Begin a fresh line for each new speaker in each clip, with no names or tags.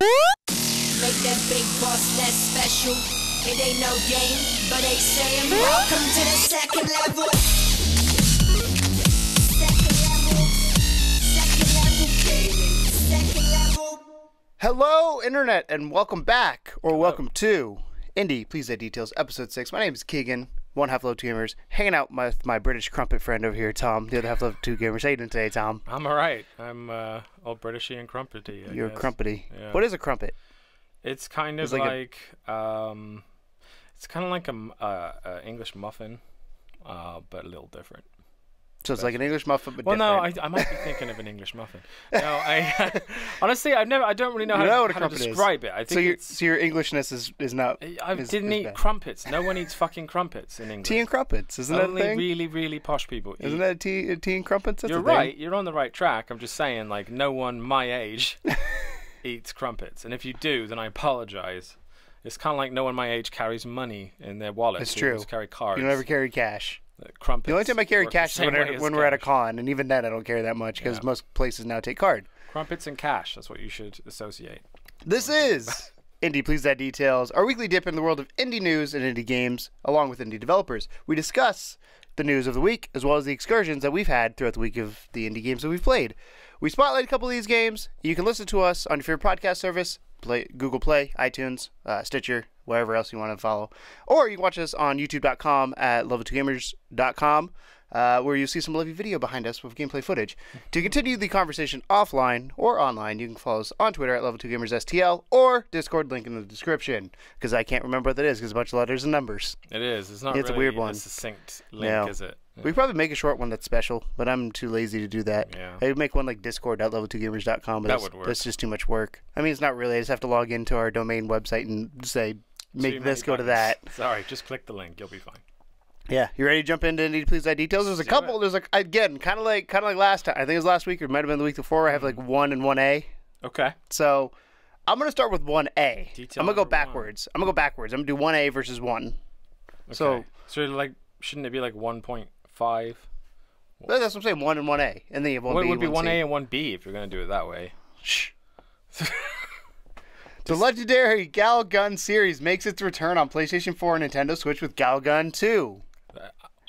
Make that big boss less special. It ain't no game, but they saying welcome to the second level. Second level gaming. Second level.
Hello, Internet, and welcome back, or welcome to Indie Please Say Details, Episode 6. My name is Keegan, one half Level 2 Gamers, hanging out with my British crumpet friend over here, Tom, the other half Level 2 Gamers. How you doing today, Tom?
I'm alright. I'm all Britishy and crumpety, I
You're
guess.
crumpety.
Yeah.
What is a crumpet?
It's kind of
It's
like it's kind of like a English muffin, but a little different.
So it's like an English muffin, but
Well,
different.
no, I might be thinking of an English muffin. No, I honestly, I don't really know
You know
how
what a
to
crumpet is.
describe it. I think
So your Englishness is not.
I didn't eat
bad.
crumpets. No one eats fucking crumpets in England.
Tea and crumpets, isn't that a
Only
thing?
really, really posh people eat.
Isn't that a tea and crumpets? That's
You're
a thing.
right. You're on the right track. I'm just saying, like, no one my age eats crumpets, and if you do, then I apologize. It's kind of like no one my age carries money in their wallet.
It's
They
true.
just carry cards.
You don't ever carry cash.
Crumpets.
The only time I carry
work the
cash is
same way as
when we're at a
cash.
con, and even then I don't carry that much because
Yeah.
most places now take card.
Crumpets and cash. That's what you should associate.
This is Indie Please That Details, our weekly dip in the world of indie news and indie games, along with indie developers. We discuss the news of the week, as well as the excursions that we've had throughout the week of the indie games that we've played. We spotlight a couple of these games. You can listen to us on your favorite podcast service, Google Play, iTunes, Stitcher, wherever else you want to follow. Or you can watch us on youtube.com at level2gamers.com. Where you'll see some lovely video behind us with gameplay footage. To continue the conversation offline or online, you can follow us on Twitter at Level2GamersSTL or Discord, link in the description, because I can't remember what that is because it's a bunch of letters and numbers.
It is. It's not
It's a
really
weird one.
a succinct link,
No.
is it?
We could probably make a short one that's special, but I'm too lazy to do that.
Yeah.
I would make one like discord.level2gamers.com, but
That would work.
that's just too much work. I mean, it's not really. I just have to log into our domain website and say, make
Too
this
many
go to
buttons.
that.
Sorry, just click the link. You'll be fine.
Yeah, you ready to jump into Indie Please That Details? There's a
Do
couple.
it.
There's like again, kind of like last time. I think it was last week, or it might have been the week before. I have like 1 and 1A.
Okay.
So I'm gonna start with 1A.
Detail
I'm gonna go
number one.
backwards. I'm gonna gonna do 1A versus 1.
So like, shouldn't it be like 1.5?
That's what I'm saying. 1 and 1A, and then you have 1B.
Well, it would be
1C.
1A and 1B if you're going to do it that way.
Shh. The legendary Gal Gun series makes its return on PlayStation 4 and Nintendo Switch with Gal Gun 2.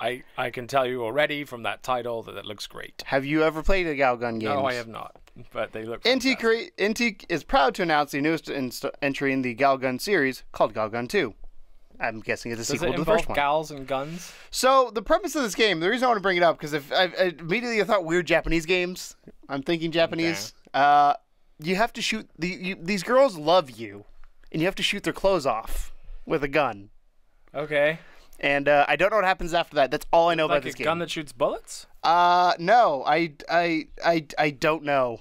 I can tell you already from that title that it looks great.
Have you ever played a Gal Gun game?
No, I have not, but they look
Inti
fantastic.
is proud to announce the newest entry in the Gal Gun series called Gal Gun 2. I'm guessing it's a
Does
sequel
it
to the first
involve
one.
gals and guns?
So the premise of this game, the reason I want to bring it up, because if I immediately thought weird Japanese games. I'm thinking Japanese. You have to shoot these girls love you, and you have to shoot their clothes off with a gun.
Okay.
And I don't know what happens after that. That's all I know
Like
about this
a
game.
gun that shoots bullets?
No, I don't know.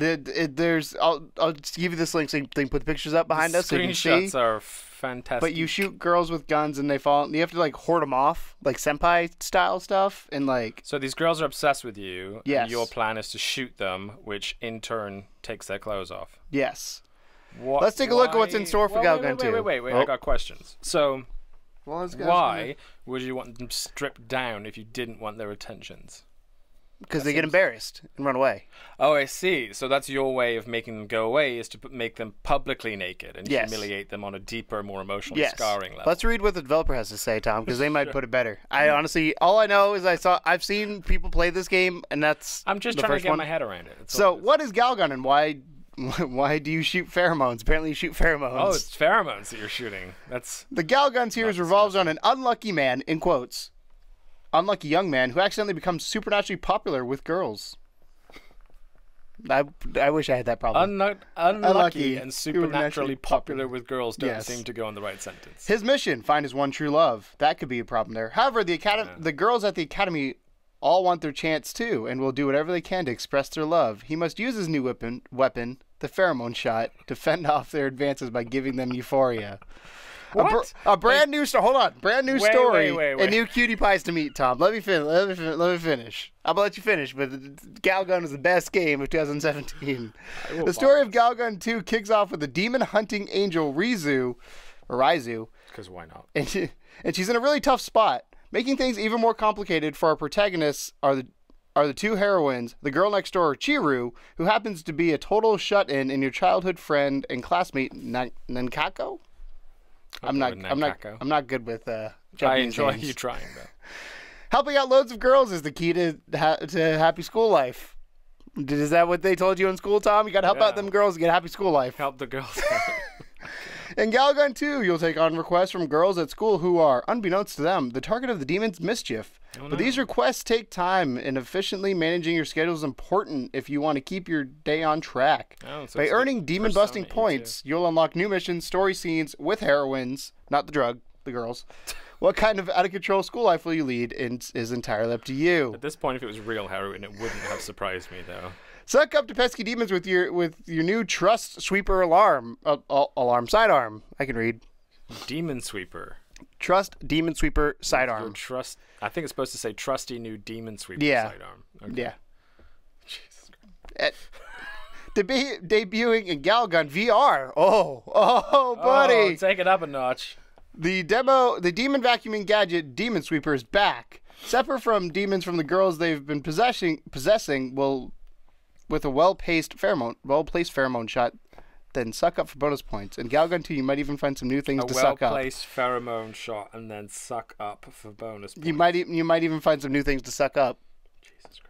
I'll just give you this link so you can put the pictures up behind us so you can see.
Screenshots are fantastic.
But you shoot girls with guns and they fall. And you have to like hoard them off, like senpai style stuff, and like.
So these girls are obsessed with you.
Yes.
And your plan is to shoot them, which in turn takes their clothes off.
Yes.
What,
Let's take a look at what's in store for Gal Gun 2.
Wait.
Oh.
I got questions. So,
Well,
why would you want them stripped down if you didn't want their attentions?
Because they get embarrassed and run away.
Oh, I see. So that's your way of making them go away, is to make them publicly naked and
Yes.
humiliate them on a deeper, more emotional
Yes.
scarring level.
Let's read what the developer has to say, Tom, because they might put it better. I honestly, all I know is I've seen people play this game, and that's
I'm just
the
trying to
first
get
one.
my head around it. That's
So,
all it is.
what is Gal Gun, and why do you shoot pheromones? Apparently, you shoot pheromones.
Oh, it's pheromones that you're shooting. That's
The Gal Gun series revolves on an unlucky man, in quotes, unlucky young man who accidentally becomes supernaturally popular with girls. I wish I had that problem.
unlucky and supernaturally popular with girls don't
Yes.
seem to go in the right sentence.
His mission: find his one true love. That could be a problem there. However, the girls at the academy all want their chance too, and will do whatever they can to express their love. He must use his new weapon, the pheromone shot, to fend off their advances by giving them euphoria.
What?
A brand new story. Hold on, brand new
Wait,
story.
wait.
And new cutie pies to meet. Tom, let me finish. Let me finish. I'm gonna let you finish. But Gal Gun is the best game of 2017. The story of Gal Gun 2 kicks off with the demon hunting angel Raizu,
Because why not?
and she's in a really tough spot. Making things even more complicated for our protagonists are are the two heroines, the girl next door, Chiru, who happens to be a total shut-in, and your childhood friend and classmate, Nankako? I'm not good with Japanese
I enjoy
names.
you trying, though.
Helping out loads of girls is the key to happy school life. Is that what they told you in school, Tom? You got to help out them girls to get a happy school life.
Help the girls out.
In Galgun 2, you'll take on requests from girls at school who are, unbeknownst to them, the target of the demon's mischief. But these requests take time, and efficiently managing your schedule is important if you want to keep your day on track. By earning demon-busting points, you'll unlock new missions, story scenes with heroines, not the drug, the girls. What kind of out-of-control school life will you lead is entirely up to you.
At this point, if it was real heroin, it wouldn't have surprised me, though.
Suck up to pesky demons with your new Trust Sweeper alarm sidearm. I can read.
Demon Sweeper.
Trust Demon Sweeper sidearm.
Your trust. I think it's supposed to say trusty new Demon Sweeper sidearm. Okay.
Yeah.
Jesus Christ.
Debuting in Galgun VR. Oh, buddy.
Oh, take it up a notch.
The demon vacuuming gadget Demon Sweeper is back. Separate from demons from the girls they've been possessing with a well-placed pheromone shot, then suck up for bonus points. In Galgun 2, you might even find some new things to suck up.
A well-placed pheromone shot and then suck up for bonus points.
You might even find some new things to suck up.
Jesus Christ.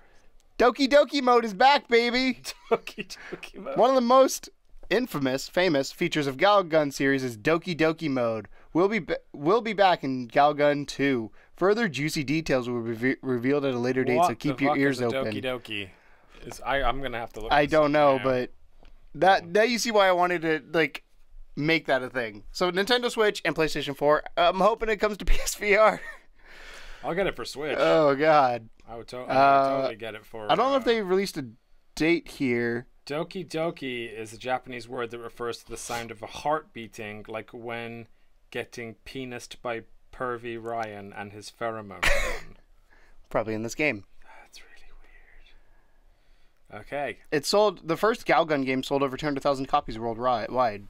Doki Doki mode is back, baby.
Doki Doki mode.
One of the most famous features of Galgun series is Doki Doki mode. We'll be back in Galgun 2. Further juicy details will be revealed at a later date, so keep your ears open.
Doki Doki. I'm gonna have to look.
I don't know, but that you see why I wanted to make that a thing. So Nintendo Switch and PlayStation 4. I'm hoping it comes to PSVR.
I'll get it for Switch.
Oh God.
I would totally get it for.
I don't know if they released a date here.
Doki Doki is a Japanese word that refers to the sound of a heart beating, like when getting penised by pervy Ryan and his pheromone.
Probably in this game.
That's really weird. Okay.
It sold, the first Galgun game sold over 200,000 copies worldwide.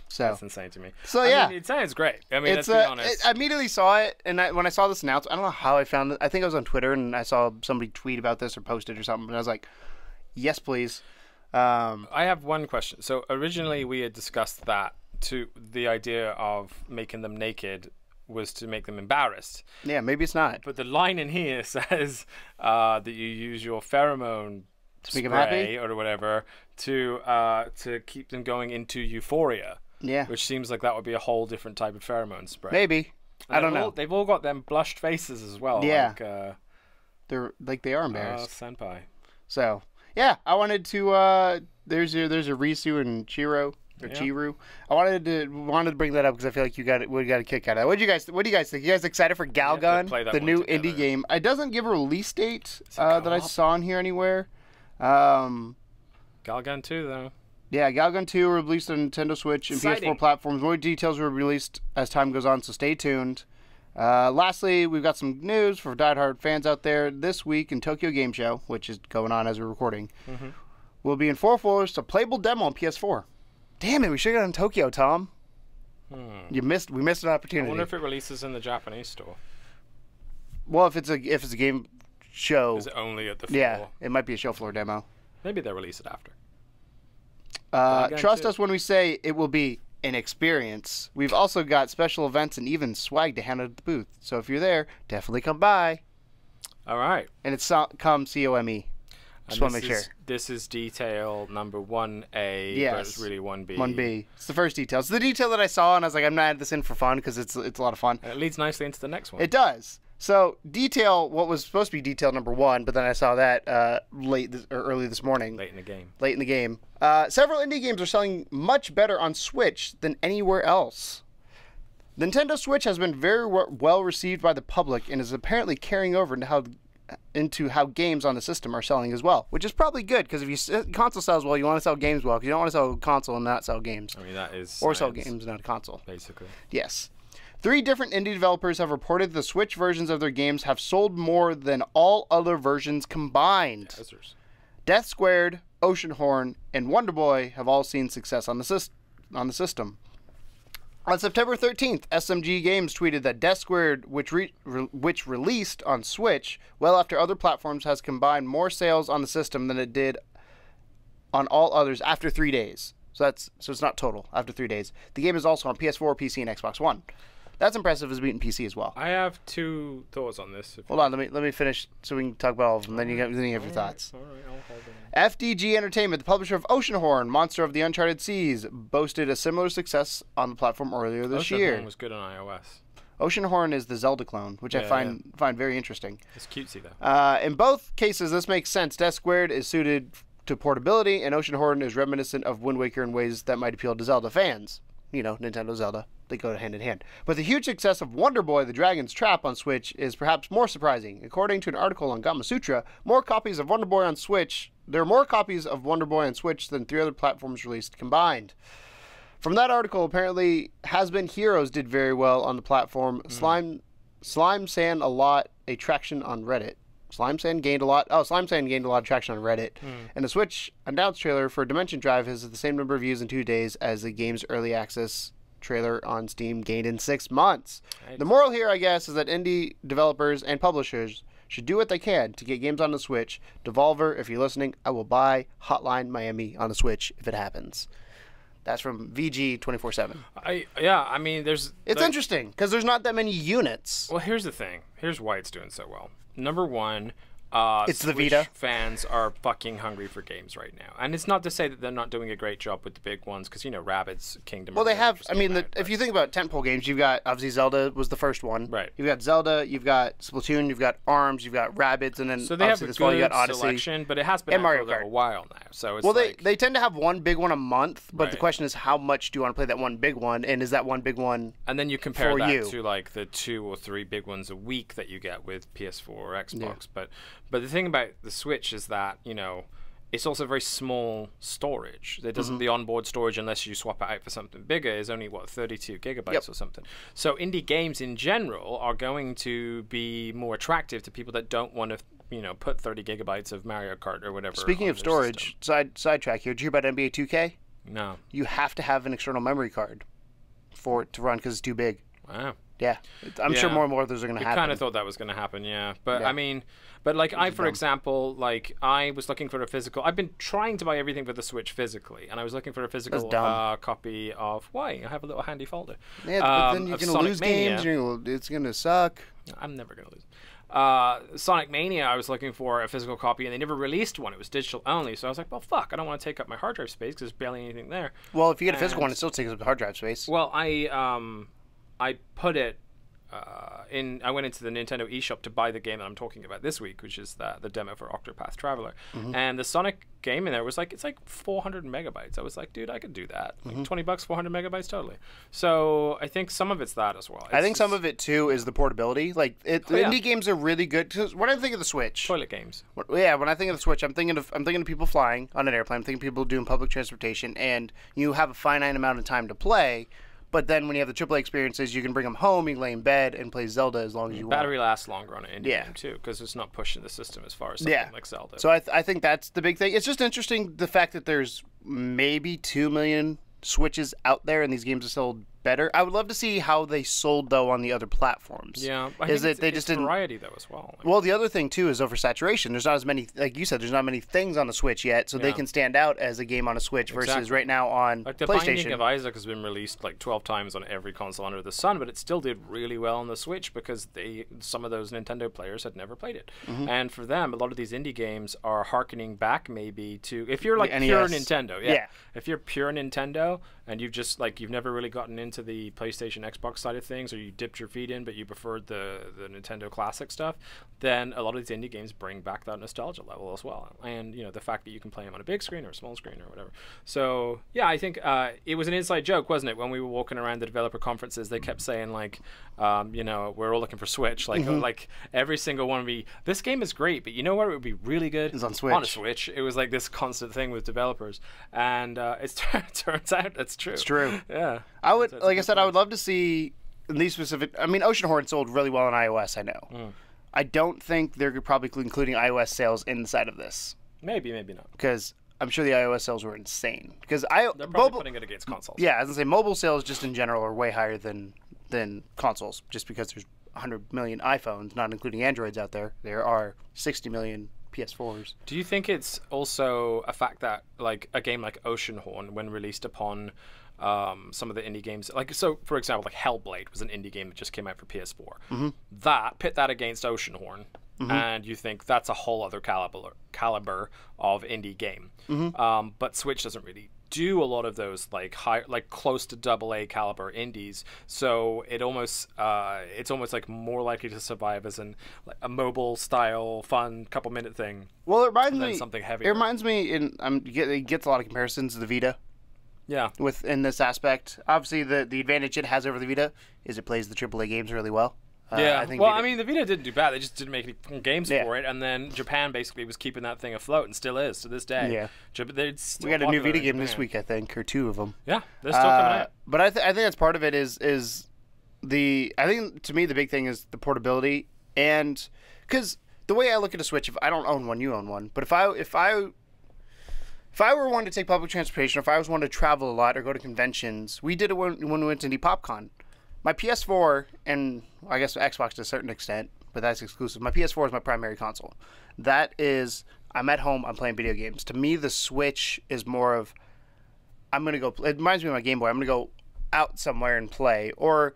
So
that's insane to me.
So yeah,
I mean, it sounds great. I mean, let's be honest.
I immediately saw it, and when I saw this announcement, I don't know how I found it. I think I was on Twitter, and I saw somebody tweet about this or post it or something, and I was like, yes, please.
I have one question. So originally we had discussed that the idea of making them naked was to make them embarrassed.
Yeah, maybe it's not.
But the line in here says that you use your pheromone spray or whatever to keep them going into euphoria.
Yeah.
Which seems like that would be a whole different type of pheromone spray.
Maybe. I don't know.
They've all got them blushed faces as well.
Yeah.
They
are embarrassed.
Senpai.
So yeah, I wanted to. There's a Risu and Chiro. Or
yeah.
Chiru. I wanted to bring that up because I feel like we got a kick out of that. What do you guys think? You guys excited for Galgun, the new indie game? It doesn't give a release date that I saw in here anywhere.
Galgun 2 though.
Yeah, Galgun 2 will released on Nintendo Switch and PS4 platforms. More details will be released as time goes on, so stay tuned. Lastly, we've got some news for diehard fans out there. This week in Tokyo Game Show, which is going on as we're recording, we'll be in full force a playable demo on PS4. Damn it, we should have got on Tokyo, Tom. We missed an opportunity.
I wonder if it releases in the Japanese store.
Well, if it's a game show,
is it only at the floor?
Yeah, it might be a show floor demo.
Maybe they'll release it after.
Trust us when we say it will be an experience. We've also got special events and even swag to hand out at the booth. So if you're there, definitely come by.
All right.
And it's COME. Just want to make sure.
This is detail number 1A,
yes.
But it's really 1B.
1B. It's the first detail. It's the detail that I saw, and I was like, I'm not adding this in for fun because it's a lot of fun.
And it leads nicely into the next one.
It does. So what was supposed to be detail number 1, but then I saw that early this morning.
Late in the game.
Several indie games are selling much better on Switch than anywhere else. Nintendo Switch has been very well received by the public and is apparently carrying over into how games on the system are selling as well, which is probably good because if console sells well, you want to sell games well because you don't want to sell a console and not sell games.
I mean, that is
or sell games, not a console.
Basically.
Yes. 3 different indie developers have reported the Switch versions of their games have sold more than all other versions combined.
Yazzers.
Death Squared, Oceanhorn, and Wonder Boy have all seen success on the system. On September 13th, SMG Games tweeted that Death Squared, which released on Switch well after other platforms, has combined more sales on the system than it did on all others after 3 days. So it's not total after 3 days. The game is also on PS4, PC, and Xbox One. That's impressive. It's beating PC as well.
I have two thoughts on this.
Hold on, let me finish so we can talk about all of them. Then you have your thoughts.
All right, I'll hold it.
FDG Entertainment, the publisher of Oceanhorn, Monster of the Uncharted Seas, boasted a similar success on the platform earlier this year.
Oceanhorn was good on iOS.
Oceanhorn is the Zelda clone, which I find very interesting.
It's cutesy though.
In both cases, this makes sense. Death Squared is suited to portability, and Oceanhorn is reminiscent of Wind Waker in ways that might appeal to Zelda fans. You know, Nintendo Zelda. They go hand in hand. But the huge success of Wonder Boy, The Dragon's Trap on Switch is perhaps more surprising. According to an article on Gamasutra, there are more copies of Wonder Boy on Switch than 3 other platforms released combined. From that article, apparently, Has Been Heroes did very well on the platform. Slime Sand a traction on Reddit. Slime Sand gained a lot of traction on Reddit. And the Switch announced trailer for Dimension Drive has the same number of views in 2 days as the game's early access trailer on Steam gained in 6 months. Nice. The moral here, I guess, is that indie developers and publishers should do what they can to get games on the Switch. Devolver, if you're listening, I will buy Hotline Miami on the Switch if it happens. That's from VG247.
I mean, it's
interesting because there's not that many units.
Well, here's the thing. Here's why it's doing so well. Number one,
it's
Switch
the Vita.
Fans are fucking hungry for games right now, and it's not to say that they're not doing a great job with the big ones, because Rabbids Kingdom.
Well, they have. I mean, if you think about tentpole games, you've got obviously Zelda was the first one.
Right.
You've got Zelda, you've got Splatoon, you've got ARMS, you've got Rabbids, and then
so they have a
this fall, you got Odyssey
selection, but it has been out for a while now. So it's
they tend to have one big one a month, but the question is how much do you want to play that one big one, and is that one big one?
And then you compare that to like the 2 or 3 big ones a week that you get with PS4 or Xbox. Yeah. But the thing about the Switch is that, it's also very small storage. There doesn't the onboard storage, unless you swap it out for something bigger, is only 32 gigabytes or something. So indie games in general are going to be more attractive to people that don't want to, put 30 gigabytes of Mario Kart or whatever.
Speaking of storage, sidetrack here. Did you hear about NBA 2K?
No.
You have to have an external memory card for it to run because it's too big.
Wow.
Yeah, I'm sure more and more of those are going to happen.
I kind of thought that was going to happen, yeah. But I mean, for example, I was looking for a physical. I've been trying to buy everything for the Switch physically, and I was looking for a physical copy of. Why? I have a little handy folder.
Yeah, but then you're going to lose games. It's going to suck.
I'm never going to lose. Sonic Mania, I was looking for a physical copy, and they never released one. It was digital only, so I was like, well, fuck, I don't want to take up my hard drive space because there's barely anything there.
Well, if you get a physical one, it still takes up the hard drive space.
Well, I put it I went into the Nintendo eShop to buy the game that I'm talking about this week, which is the demo for Octopath Traveler. And the Sonic game in there was it's 400 megabytes. I was like, dude, I could do that. $20, 400 megabytes, totally. So I think some of it's that as well.
I think some of it too is the portability. Indie games are really good. Cause when I think of the Switch,
toilet games.
When I think of the Switch, I'm thinking of people flying on an airplane. I'm thinking of people doing public transportation, and you have a finite amount of time to play. But then when you have the AAA experiences, you can bring them home, you can lay in bed, and play Zelda as long as you want.
Battery lasts longer on an indie game, too, because it's not pushing the system as far as something like Zelda.
So I think that's the big thing. It's just interesting, the fact that there's maybe 2 million Switches out there, and these games are sold better. I would love to see how they sold, though, on the other platforms.
Yeah, I think it's variety, though, as well.
Well, the other thing, too, is oversaturation. There's not as many, like you said, there's not many things on the Switch yet, so they can stand out as a game on a Switch versus right now on
the
PlayStation.
Binding of Isaac has been released 12 times on every console under the sun, but it still did really well on the Switch because some of those Nintendo players had never played it. And for them, a lot of these indie games are harkening back maybe to, if you're pure Nintendo, if you're pure Nintendo and you've just you've never really gotten into the PlayStation, Xbox side of things, or you dipped your feet in but you preferred the Nintendo classic stuff, then a lot of these indie games bring back that nostalgia level as well. And the fact that you can play them on a big screen or a small screen or whatever. So yeah, I think it was an inside joke, wasn't it, when we were walking around the developer conferences? They kept saying we're all looking for Switch, every single one would be, this game is great, but you know where it would be really good?
It's on Switch.
On a Switch. It was this constant thing with developers, and it turns out that's true.
It's true.
Yeah.
I would, I would love to see in these specific. I mean, Oceanhorn sold really well on iOS. I know. I don't think they're probably including iOS sales inside of this.
Maybe not.
Because I'm sure the iOS sales were insane because
They're probably putting it against consoles.
Yeah, I was gonna say mobile sales just in general are way higher than consoles, just because there's 100 million iPhones, not including Androids out there. There are 60 million PS4s.
Do you think it's also a fact that like a game like Oceanhorn, when released upon some of the indie games, like so for example, like Hellblade was an indie game that just came out for PS4. Pit that against Oceanhorn, and you think that's a whole other caliber of indie game. But Switch doesn't really do a lot of those like close to AA caliber indies, so it's almost like more likely to survive as a mobile style fun couple minute thing.
Well, it reminds me
something heavier.
It reminds me, it gets a lot of comparisons to the Vita.
Yeah.
In this aspect, obviously the advantage it has over the Vita is it plays the AAA games really well.
Yeah. I mean, the Vita didn't do bad. They just didn't make any games for it, and then Japan basically was keeping that thing afloat, and still is to this day.
Yeah.
We
got a new Vita game this week, I think, or two of them.
Yeah, they're still coming out.
But I think that's part of it is I think to me the big thing is the portability, and because the way I look at a Switch, if I don't own one, you own one. But if I were one to take public transportation, or if I was one to travel a lot or go to conventions, we did it when we went to Indie PopCon. My PS4, and I guess Xbox to a certain extent, but that's exclusive. My PS4 is my primary console. That is, I'm at home, I'm playing video games. To me, the Switch is more of, I'm going to go, it reminds me of my Game Boy. I'm going to go out somewhere and play. Or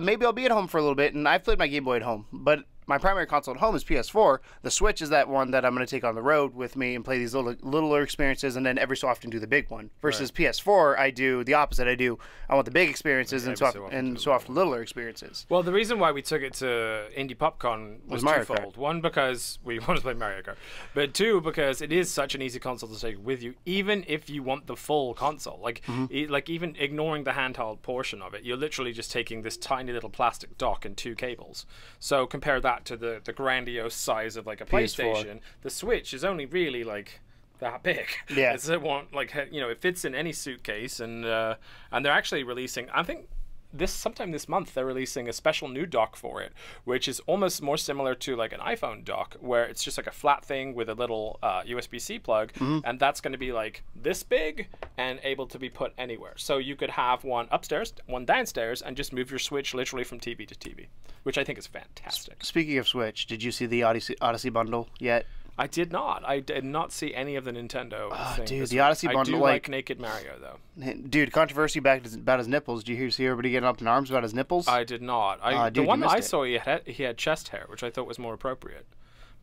maybe I'll be at home for a little bit, and I've played my Game Boy at home. But my primary console at home is PS4. The Switch is that one that I'm going to take on the road with me and play these littler experiences, and then every so often do the big one. Versus PS4, I do the opposite. I want the big experiences and so often littler experiences.
Well, the reason why we took it to Indie PopCon was twofold. One, because we wanted to play Mario Kart, but two, because it is such an easy console to take with you, even if you want the full console. Like, even ignoring the handheld portion of it, you're literally just taking this tiny little plastic dock and two cables. So compare that to the grandiose size of like a PlayStation. The Switch is only really like that big.
Yeah,
it fits in any suitcase, and they're actually releasing, I think sometime this month, they're releasing a special new dock for it, which is almost more similar to like an iPhone dock, where it's just like a flat thing with a little USB-C plug, and that's going to be like this big and able to be put anywhere. So you could have one upstairs, one downstairs, and just move your Switch literally from TV to TV, which I think is fantastic.
Speaking of Switch, did you see the Odyssey bundle yet?
I did not. I did not see any of the Nintendo thing.
Dude, the Odyssey bundle.
I do like Naked Mario, though.
Dude, controversy about his nipples. Did you see everybody getting up in arms about his nipples?
I did not. The one that I saw, he had chest hair, which I thought was more appropriate.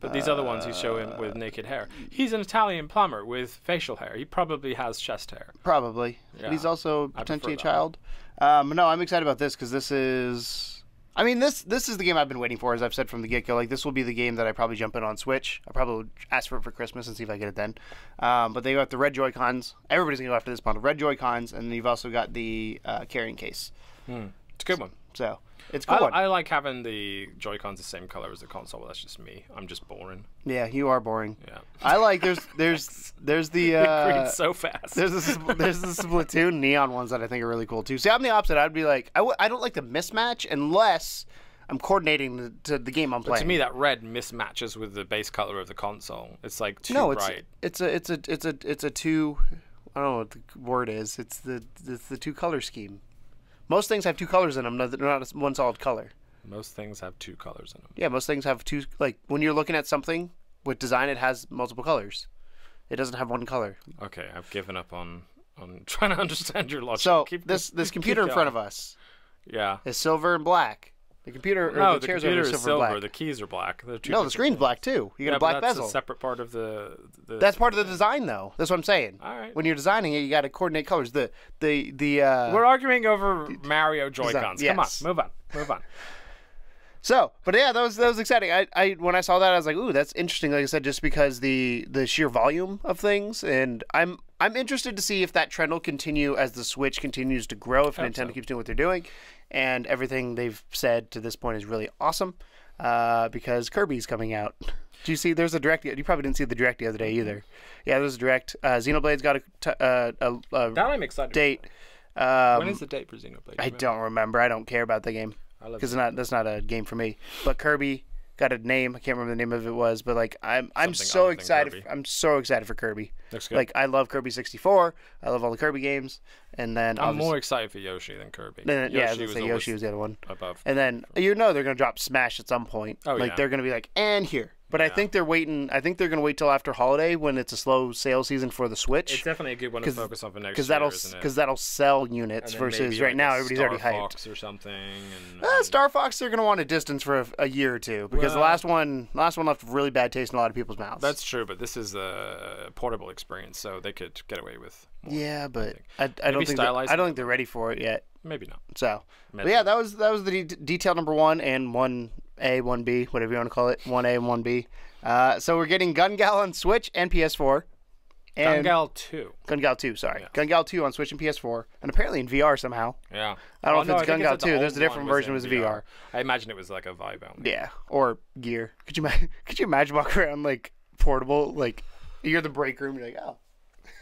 But these other ones he's showing with naked hair. He's an Italian plumber with facial hair. He probably has chest hair.
Probably. Yeah. But he's also potentially a child. No, I'm excited about this because this is... I mean, this is the game I've been waiting for, as I've said from the get-go. Like, this will be the game that I probably jump in on Switch. I'll probably ask for it for Christmas and see if I get it then. But they got the red Joy-Cons. Everybody's going to go after this bundle. Red Joy-Cons, and you've also got the carrying case.
It's a good one.
So, it's a good one.
I like having the Joy-Cons the same color as the console, but that's just me. I'm just boring.
Yeah, you are boring.
Yeah.
I like, there's the...
it green's so fast.
There's the Splatoon neon ones that I think are really cool, too. See, I'm the opposite. I'd be like, I don't like the mismatch unless I'm coordinating the game I'm playing.
To me, that red mismatches with the base color of the console. It's like too bright.
It's a two... I don't know what the word is. It's the two color scheme. Most things have two colors in them. They're not one solid color.
Most things have two colors in them.
Yeah, most things have two. Like, when you're looking at something with design, it has multiple colors. It doesn't have one color.
Okay, I've given up on trying to understand your logic.
So, this computer in front of us is silver and black. The computer,
the chairs computer is silver. Black. The keys are black.
The screen's black too. You got a black bezel.
That's a separate part of the.
That's part of the design, though. That's what I'm saying.
All right.
When you're designing it, you got to coordinate colors.
We're arguing over Mario Joy-Cons.
Yes.
Come on, move on.
So, but yeah, that was exciting. I when I saw that, I was like, ooh, that's interesting. Like I said, just because the sheer volume of things, and I'm interested to see if that trend will continue as the Switch continues to grow. If Nintendo keeps doing what they're doing. And everything they've said to this point is really awesome because Kirby's coming out. Do you see? There's a direct. You probably didn't see the direct the other day either. Yeah, there's a direct. Xenoblade's got a
that I'm excited
date.
When is the date for Xenoblade?
I don't remember. I don't care about the game because that's not a game for me. But Kirby got a name. I can't remember the name of it was, but like I'm
Something
so
other than
excited.
Kirby.
I'm so excited for Kirby.
Looks good.
Like I love Kirby 64. I love all the Kirby games, and then
I'm more excited for Yoshi than Kirby.
then, yeah, I was gonna
was
say
always
Yoshi was the other one.
above.
And then they're gonna drop Smash at some point.
Oh,
like
yeah.
they're gonna be like, and here. But I
Yeah.
think they're waiting. I think they're gonna wait till after holiday when it's a slow sales season for the Switch.
It's definitely a good one to focus on for next
Because
year,
that'll sell units
And then
versus
maybe,
right
like,
now
a
everybody's already
Star
hyped.
Fox or something. And,
Star Fox, they're gonna want a distance for a year or two because the
Well-
last one left a really bad taste in a lot of people's mouths.
That's true, but this is a portable experience, so they could get away with more.
yeah, but I
Maybe
don't think
stylize
I don't
it.
think they're ready for it yet.
Maybe not.
So, but yeah, that was the detail number 1 and 1A, 1B, whatever you want to call it, 1A and 1B. So we're getting Gun Gal on Switch and PS4. And
Gun 2.
Gun Gal 2, sorry.
Yeah.
Gun Gal 2 on Switch and PS4, and apparently in VR somehow.
Yeah.
I don't know if it's
I
Gun
think
Gal
it's
2.
the
There's a
old
different
one
version
was
with
in
VR.
I imagine it was like a Vive only.
Yeah, or gear. Could you imagine walking around like portable, like you're in the break room, you're like, oh.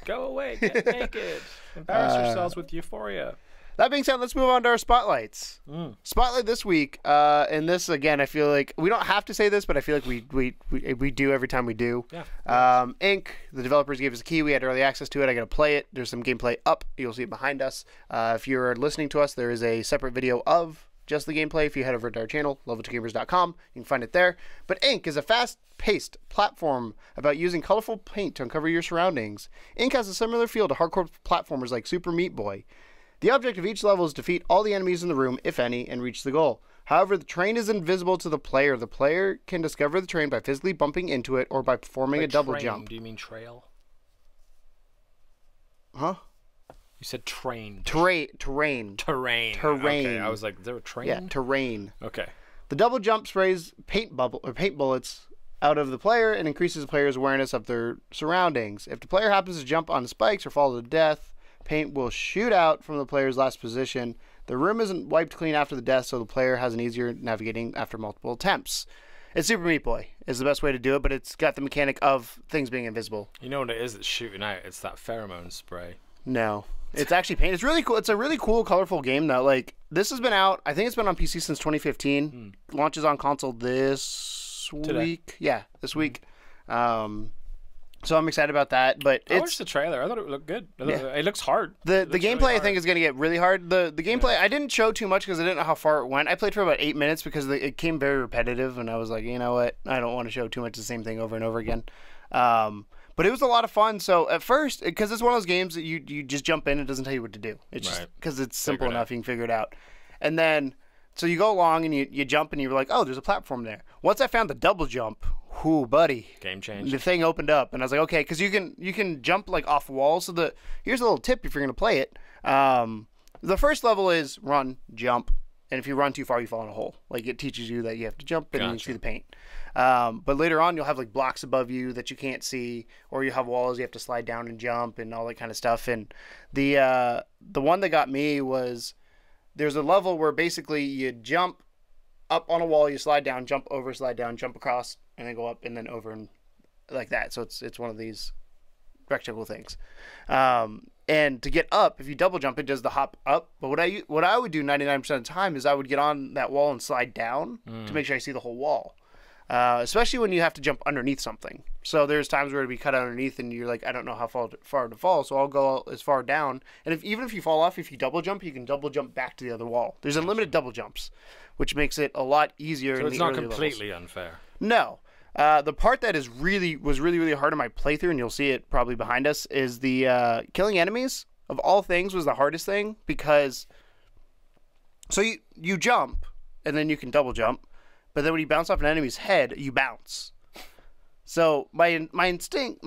Go away, get naked. Embarrass yourselves with euphoria.
That being said, let's move on to our spotlights. Spotlight this week, and this again, I feel like we don't have to say this, but I feel like we do every time we do.
Yeah.
Inc. The developers gave us a key. We had early access to it. I got to play it. There's some gameplay up. You'll see it behind us. If you're listening to us, there is a separate video of just the gameplay. If you head over to our channel, level2gamers.com, you can find it there. But Inc. is a fast-paced platform about using colorful paint to uncover your surroundings. Inc. has a similar feel to hardcore platformers like Super Meat Boy. The object of each level is to defeat all the enemies in the room, if any, and reach the goal. However, the terrain is invisible to the player. The player can discover the terrain by physically bumping into it or by performing a double
train,
jump.
Do you mean trail?
Huh?
You said train.
Terrain.
Terrain. Okay, I was like, is there a train?
Yeah, terrain.
Okay.
The double jump sprays paint bullets out of the player and increases the player's awareness of their surroundings. If the player happens to jump on spikes or fall to death, paint will shoot out from the player's last position. The room isn't wiped clean after the death, so the player has an easier navigating after multiple attempts. It's Super Meat Boy is the best way to do it, but it's got the mechanic of things being invisible.
You know what it is that's shooting out? It's that pheromone spray.
No. It's actually paint. It's really cool. It's a really cool, colorful game, though. Like, this has been out, I think it's been on PC since 2015. Launches on console this week. Yeah, this week. So I'm excited about that, but
I watched the trailer. I thought it looked good. It looks hard.
The
It looks
gameplay
really
I think
hard.
is going to get really hard. The gameplay I didn't show too much because I didn't know how far it went. I played for about 8 minutes because it came very repetitive, and I was like, you know what, I don't want to show too much the same thing over and over again. But it was a lot of fun. So at first, because it's one of those games that you just jump in, it doesn't tell you what to do. It's just because it's simple
Figure it
enough,
out.
you can figure it out. And then so you go along and you jump and you're like, oh, there's a platform there. Once I found the double jump, whoo, buddy.
Game change.
The thing opened up, and I was like, okay, because you can jump like off walls. So here's a little tip if you're gonna play it. The first level is run, jump, and if you run too far, you fall in a hole. Like it teaches you that you have to jump and you see the paint. But later on, you'll have like blocks above you that you can't see, or you have walls you have to slide down and jump and all that kind of stuff. And the one that got me was there's a level where basically you jump up on a wall, you slide down, jump over, slide down, jump across, and then go up and then over and like that. So it's one of these rectangle things. And to get up, if you double jump, it does the hop up. But what I would do 99% of the time is I would get on that wall and slide down to make sure I see the whole wall. Especially when you have to jump underneath something. So there's times where it'd be cut underneath and you're like, I don't know how far to fall, so I'll go as far down. And even if you fall off, if you double jump, you can double jump back to the other wall. There's unlimited double jumps, which makes it a lot easier.
So
in
it's
the
not
early
completely
levels.
unfair.
No. The part that was really hard in my playthrough, and you'll see it probably behind us, is the killing enemies. Of all things, was the hardest thing because so you jump and then you can double jump, but then when you bounce off an enemy's head, you bounce. So my instinct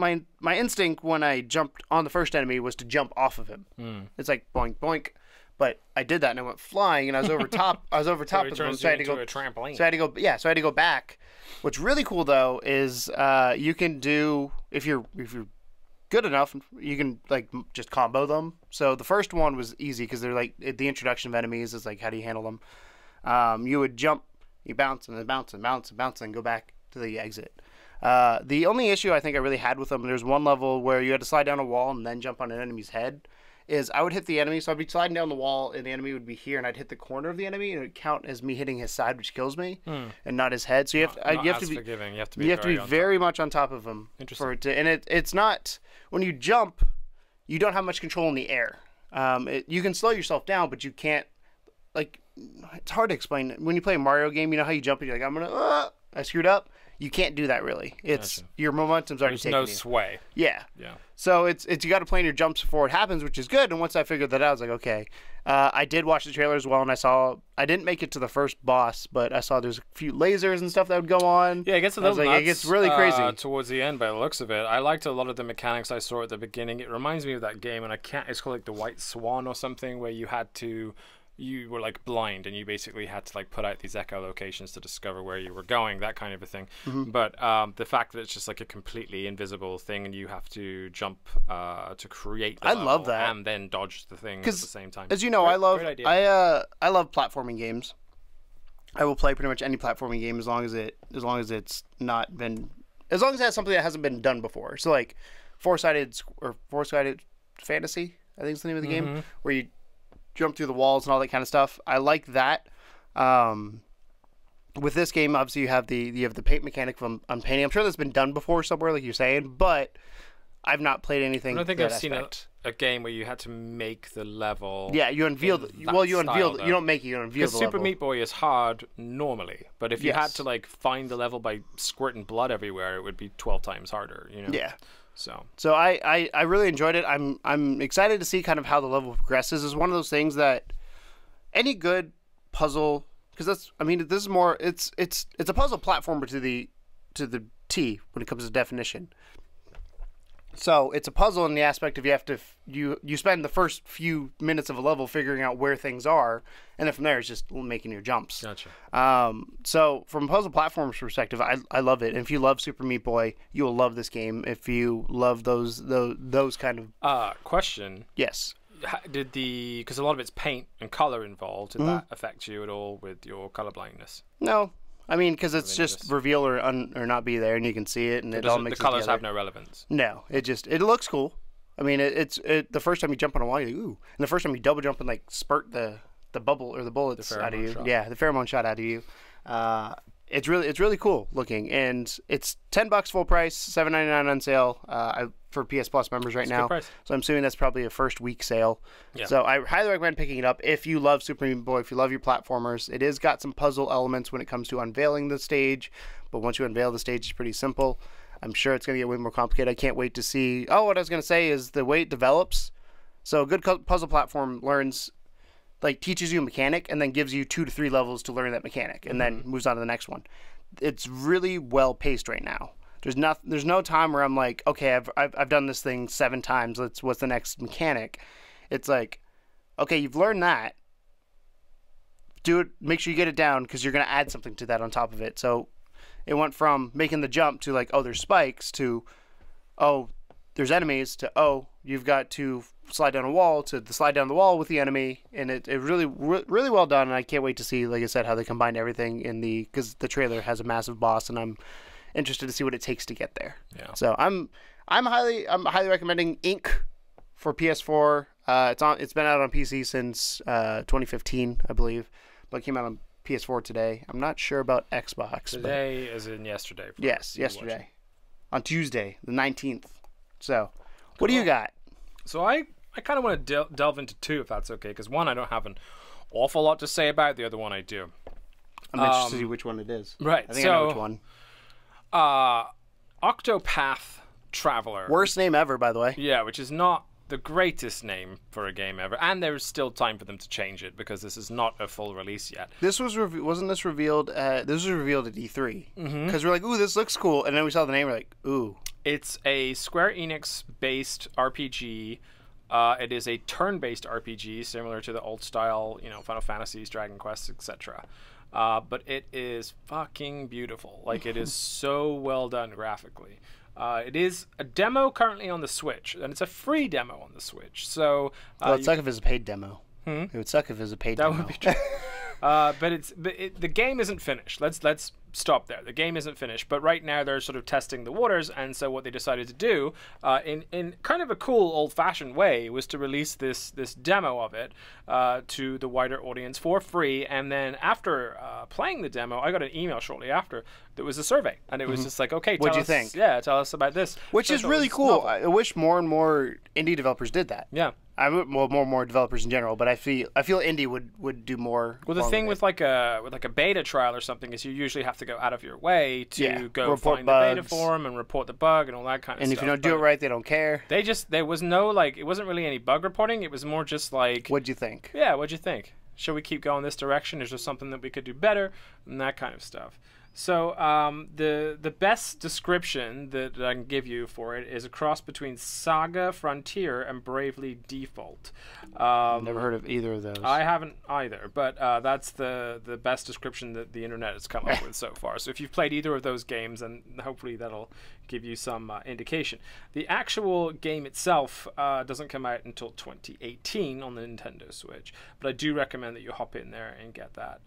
when I jumped on the first enemy was to jump off of him. It's like boink boink, but I did that and I went flying and I was over top. I was over top of them, so I had to go
a trampoline.
So I had to go. Yeah, so I had to go back. What's really cool though is you can do if you're good enough, you can like just combo them. So the first one was easy because they're like the introduction of enemies is like how do you handle them? You would jump, you bounce and then bounce and bounce and bounce and go back to the exit. The only issue I think I really had with them, there's one level where you had to slide down a wall and then jump on an enemy's head, is I would hit the enemy, so I'd be sliding down the wall, and the enemy would be here, and I'd hit the corner of the enemy, and it would count as me hitting his side, which kills me, and not his head. So you have to be
forgiving. You have to
be very much on top of him.
Interesting.
For it to, and it's not when you jump, you don't have much control in the air. You can slow yourself down, but you can't. Like, it's hard to explain. When you play a Mario game, you know how you jump and you're like, I'm gonna, I screwed up. You can't do that really. It's your momentum's already taken.
There's no sway.
Yeah.
Yeah.
So it's you got to plan your jumps before it happens, which is good. And once I figured that out, I was like, okay. I did watch the trailer as well, and I didn't make it to the first boss, but I saw there's a few lasers and stuff that would go on.
Yeah, it gets a little nuts,
it gets really crazy
towards the end by the looks of it. I liked a lot of the mechanics I saw at the beginning. It reminds me of that game, and it's called like the White Swan or something, where you were like blind and you basically had to like put out these echolocations to discover where you were going, that kind of a thing. But the fact that it's just like a completely invisible thing and you have to jump to create the
I
level
love that.
and then dodge the thing at the same time.
As you know, I love platforming games. I will play pretty much any platforming game as long as it has something that hasn't been done before. So like four-sided fantasy, I think is the name of the game, where you jump through the walls and all that kind of stuff. I like that. With this game, obviously you have the paint mechanic from painting. I'm sure that's been done before somewhere, like you're saying, but I've not played anything.
I don't think I've seen a game where you had to make the level.
Yeah, you unveiled. Well, you unveiled. You don't make it. You unveil the level.
Super Meat Boy is hard normally, but if you had to like find the level by squirting blood everywhere, it would be 12 times harder. You know.
Yeah.
So
I really enjoyed it. I'm excited to see kind of how the level progresses. It's one of those things that any good puzzle, because this is more it's a puzzle platformer to the T when it comes to definition. So it's a puzzle in the aspect of you spend the first few minutes of a level figuring out where things are, and then from there it's just making your jumps.
Gotcha.
So from a puzzle platform's perspective, I love it. And if you love Super Meat Boy, you will love this game. If you love those kind of
question.
Yes.
Because a lot of it's paint and color involved, did that affect you at all with your color blindness?
No. I mean, because it's just reveal or not be there, and you can see it, and it all makes
the colors
together.
have no relevance.
No, it looks cool. I mean, the first time you jump on a wall, you're like, ooh, and the first time you double jump and like spurt the bubble or the bullets out of you, the pheromone shot out of you. It's really cool looking, and it's $10 full price, $7.99 on sale. For PS Plus members right now, so I'm assuming that's probably a first week sale. Yeah. So I highly recommend picking it up if you love Super Meat Boy, if you love your platformers. It is got some puzzle elements when it comes to unveiling the stage, but once you unveil the stage, it's pretty simple. I'm sure it's going to get way more complicated. I can't wait to see. Oh, what I was going to say is the way it develops. So a good puzzle platform teaches you a mechanic and then gives you 2 to 3 levels to learn that mechanic, and then moves on to the next one. It's really well paced right now. There's no time where I'm like, okay, I've done this thing 7 times. What's the next mechanic? It's like, okay, you've learned that. Do it. Make sure you get it down because you're gonna add something to that on top of it. So it went from making the jump to like, oh, there's spikes to, oh, there's enemies to, oh, you've got to slide down a wall to the slide down the wall with the enemy, and it really well done. And I can't wait to see, like I said, how they combine everything because the trailer has a massive boss, and I'm interested to see what it takes to get there.
Yeah.
So I'm highly recommending Ink for PS4. It's been out on PC since 2015, I believe, but it came out on PS4 today. I'm not sure about Xbox.
Today as in yesterday.
Yes, yesterday. On Tuesday, the 19th. So, what do you got?
So I kind of want to delve into 2 if that's okay, because one I don't have an awful lot to say about, the other one I do.
I'm interested to see which one it is.
Right.
I think I know which one.
Octopath Traveler.
Worst name ever, by the way.
Yeah, which is not the greatest name for a game ever, and there's still time for them to change it because this is not a full release yet.
This was wasn't this revealed? This was revealed at E3 because we're like, ooh, this looks cool, and then we saw the name, we're like, ooh.
It's a Square Enix-based RPG. It is a turn-based RPG, similar to the old style, Final Fantasies, Dragon Quest, etc. But it is fucking beautiful. Like, it is so well done graphically. It is a demo currently on the Switch, and it's a free demo on the Switch. So,
well, it'd suck if it's a paid demo. It would suck if it was a paid demo.
That would be true. But the game isn't finished. Let's stop there. The game isn't finished, but right now they're sort of testing the waters, and so what they decided to do, in kind of a cool old-fashioned way, was to release this demo of it to the wider audience for free. And then after playing the demo, I got an email shortly after. There was a survey, and it was just like, okay,
what'd you think?
Yeah, tell us about this.
Which is really cool. Novel. I wish more and more indie developers did that.
Yeah.
More and more developers in general, but I feel indie would do more.
Well, the thing with like a beta trial or something is you usually have to go out of your way to go find the beta forum and report the bug and all that kind of stuff.
And if you don't do it right, they don't care.
There was no it wasn't really any bug reporting. It was more just like,
what'd you think?
Yeah, what'd you think? Should we keep going this direction? Is there something that we could do better? And that kind of stuff. So the best description that I can give you for it is a cross between Saga Frontier and Bravely Default.
I've never heard of either of those.
I haven't either, but that's the best description that the internet has come up with so far. So if you've played either of those games, then hopefully that'll give you some indication. The actual game itself doesn't come out until 2018 on the Nintendo Switch, but I do recommend that you hop in there and get that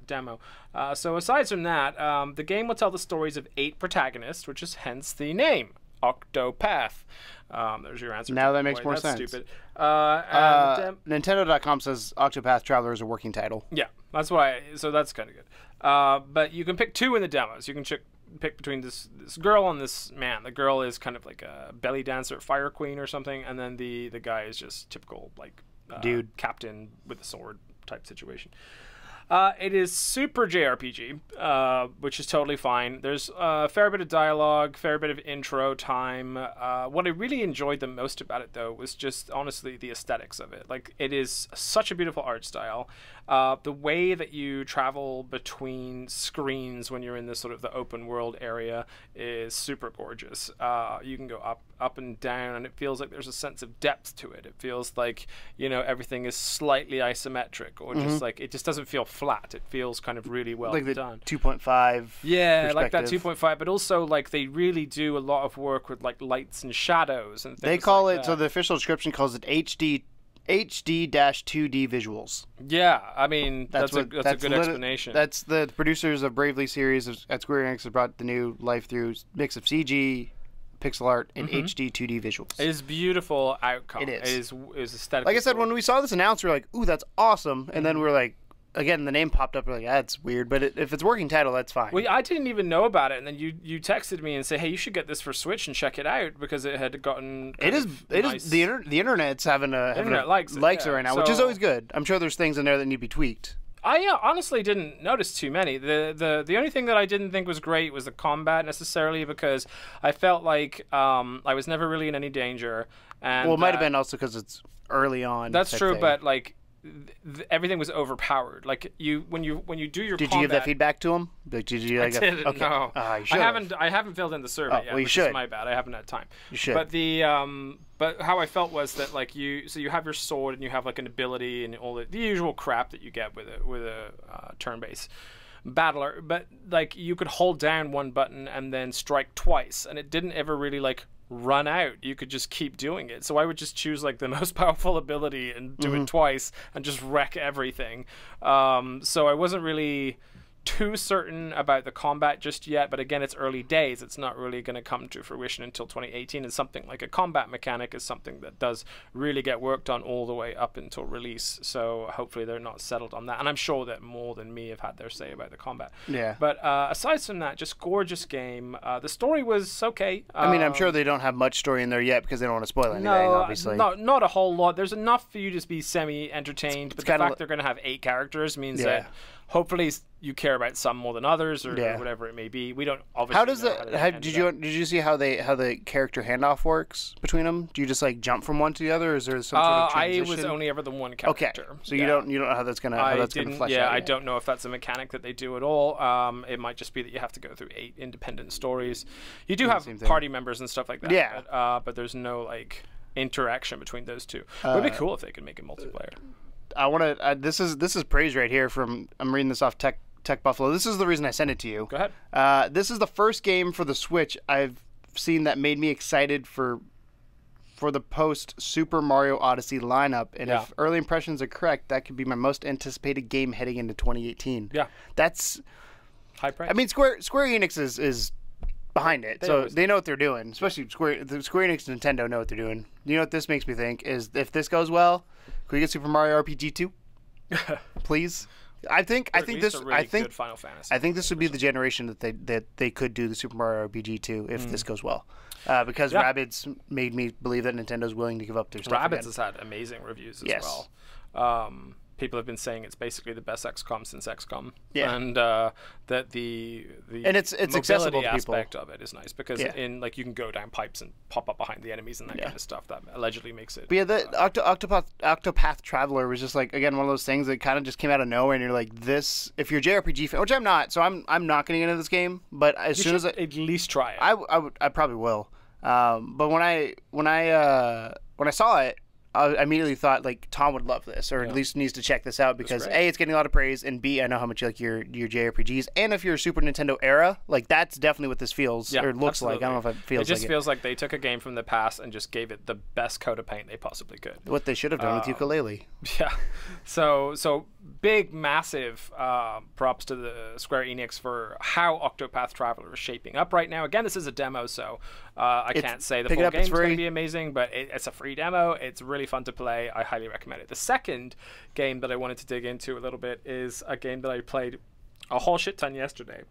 demo. So aside from that, the game will tell the stories of 8 protagonists, which is hence the name, Octopath. There's your answer.
Now that makes more sense.
Stupid.
Nintendo.com says Octopath Traveler is a working title.
Yeah, that's why. So that's kind of good. But you can pick 2 in the demos. You can pick between this girl and this man. The girl is kind of like a belly dancer, fire queen or something, and then the guy is just typical
dude,
captain with a sword type situation. It is super JRPG, which is totally fine. There's a fair bit of dialogue, fair bit of intro time. What I really enjoyed the most about it, though, was just, honestly, the aesthetics of it. Like, it is such a beautiful art style. The way that you travel between screens when you're in this sort of the open world area is super gorgeous. You can go up and down, and it feels like there's a sense of depth to it. It feels like, everything is slightly isometric, or just like, it just doesn't feel flat. It feels kind of really well done.
Like the 2.5
Yeah, like that 2.5, but also like they really do a lot of work with like lights and shadows and things.
They call
like
it, so the official description calls it HD-2D visuals.
Yeah, I mean, that's a good explanation.
That's the producers of Bravely series at Square Enix have brought the new life through mix of CG, pixel art, and HD 2D visuals.
It is beautiful outcome.
It is.
It is aesthetic.
Like I said, when we saw this announced, we were like, ooh, that's awesome. And then we're like, again, the name popped up. We're like, that's weird. But if it's working title, that's fine.
Well, I didn't even know about it. And then you texted me and said, hey, you should get this for Switch and check it out because it had gotten
It is the internet's having a
internet likes it
right now, which is always good. I'm sure there's things in there that need to be tweaked.
I honestly didn't notice too many. The only thing that I didn't think was great was the combat necessarily, because I felt like I was never really in any danger. And
well, it might have been also because it's early on.
That's true, but like everything was overpowered. Like when you do your
did
combat,
you give that feedback to him? Like, did you? Like,
I didn't.
Okay.
No,
you should.
I haven't filled in the survey yet.
Well, you
which
should.
is my bad. I haven't had time.
You should.
But but how I felt was that like you have your sword and you have like an ability and all the usual crap that you get with a turn-based battler, but like you could hold down one button and then strike twice, and it didn't ever really like run out. You could just keep doing it. So I would just choose like the most powerful ability and do it twice and just wreck everything. So I wasn't really too certain about the combat just yet, but again, it's early days. It's not really going to come to fruition until 2018, and something like a combat mechanic is something that does really get worked on all the way up until release. So hopefully they're not settled on that, and I'm sure that more than me have had their say about the combat.
Yeah.
But aside from that, just gorgeous game. The story was okay.
I mean, I'm sure they don't have much story in there yet because they don't want to spoil anything, obviously.
Not a whole lot. There's enough for you to be semi-entertained, but the fact they're going to have 8 characters means that hopefully you care about some more than others, or whatever it may be. We don't obviously.
How does did you see how the character handoff works between them? Do you just like jump from one to the other, or is there some sort of transition?
I was only ever the one character.
Okay, so you don't know how that's gonna flesh out.
Yeah, I don't know if that's a mechanic that they do at all. It might just be that you have to go through 8 independent stories. You do have party members and stuff like that.
Yeah,
but there's no like interaction between those two. It would be cool if they could make it multiplayer.
I want to. This is praise right here from. I'm reading this off Tech Buffalo. This is the reason I sent it to you.
Go ahead.
This is the first game for the Switch I've seen that made me excited for the post Super Mario Odyssey lineup. And if early impressions are correct, that could be my most anticipated game heading into 2018.
Yeah,
that's.
high price.
I mean, Square Enix is behind it, so they know what they're doing. Especially Square Enix and Nintendo know what they're doing. You know what this makes me think is if this goes well, can we get Super Mario RPG 2? Please. I think this
good Final Fantasy.
I think this would be the generation that they could do the Super Mario RPG 2 if this goes well. Because Rabbids made me believe that Nintendo's willing to give up their stuff
Rabbids
again.
has had amazing reviews as well. People have been saying it's basically the best XCOM since XCOM, and that the
and it's accessible to people.
Aspect of it is nice because in like you can go down pipes and pop up behind the enemies and that kind of stuff that allegedly makes it.
But yeah, the Octopath Traveler was just like again one of those things that kind of just came out of nowhere, and you're like, this. If you're a JRPG fan, which I'm not, so I'm not getting into this game. But as soon as
at least try it,
I probably will. But when I saw it, I immediately thought like Tom would love this, or at least needs to check this out because A, it's getting a lot of praise, and B, I know how much you like your JRPGs, and if you're a Super Nintendo era, like that's definitely what this feels or looks like. I don't know if it feels.
It just feels like they took a game from the past and just gave it the best coat of paint they possibly could.
What they should have done with ukulele.
Yeah, so big, massive props to the Square Enix for how Octopath Traveler is shaping up right now. Again, this is a demo, so I can't say the full game's going to be amazing, but it's a free demo. It's really fun to play. I highly recommend it. The second game that I wanted to dig into a little bit is a game that I played a whole shit ton yesterday.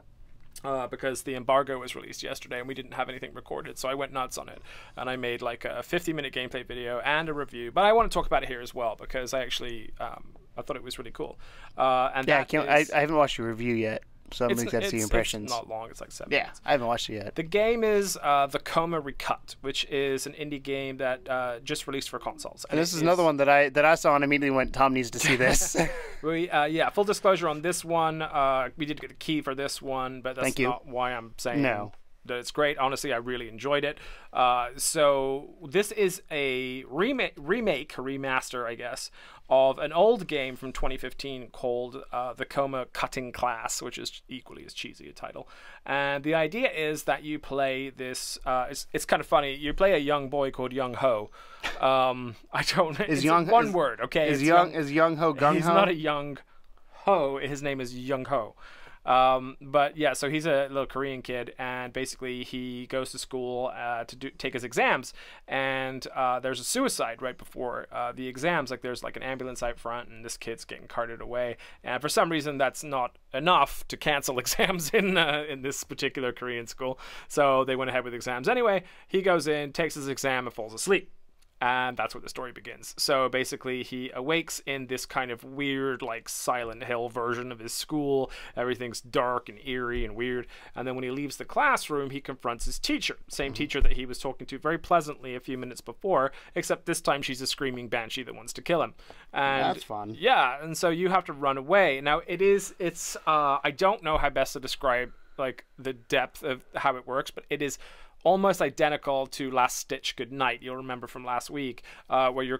Because the embargo was released yesterday and we didn't have anything recorded, so I went nuts on it and I made like a 50-minute gameplay video and a review. But I want to talk about it here as well because I actually I thought it was really cool. And
yeah, I haven't watched your review yet, so I'm excited to see impressions.
It's not long; it's like 7 minutes.
I haven't watched it yet.
The game is the Coma Recut, which is an indie game that just released for consoles.
And this is another one that I saw and immediately went, Tom needs to see this.
Full disclosure on this one, we did get a key for this one, but that's not why I'm saying that it's great. Honestly, I really enjoyed it. So this is a remaster, I guess, of an old game from 2015 called the Coma Cutting Class, which is equally as cheesy a title. And the idea is that you play this. It's kind of funny. You play a young boy called Young Ho. I don't. It's one word. Okay.
Is Young Ho Gung Ho?
He's not a young ho. His name is Young Ho. But yeah, so he's a little Korean kid, and basically he goes to school to take his exams, and there's a suicide right before the exams. Like there's like an ambulance out front, and this kid's getting carted away, and for some reason that's not enough to cancel exams in this particular Korean school. So they went ahead with exams anyway. He goes in, takes his exam, and falls asleep. And that's where the story begins. So basically he awakes in this kind of weird, like Silent Hill version of his school. Everything's dark and eerie and weird. And then when he leaves the classroom, he confronts his teacher. Same teacher that he was talking to very pleasantly a few minutes before, except this time she's a screaming banshee that wants to kill him. And
that's fun.
Yeah, and so you have to run away. Now it's I don't know how best to describe like the depth of how it works, but it is almost identical to Last Stitch Goodnight. You'll remember from last week, where you're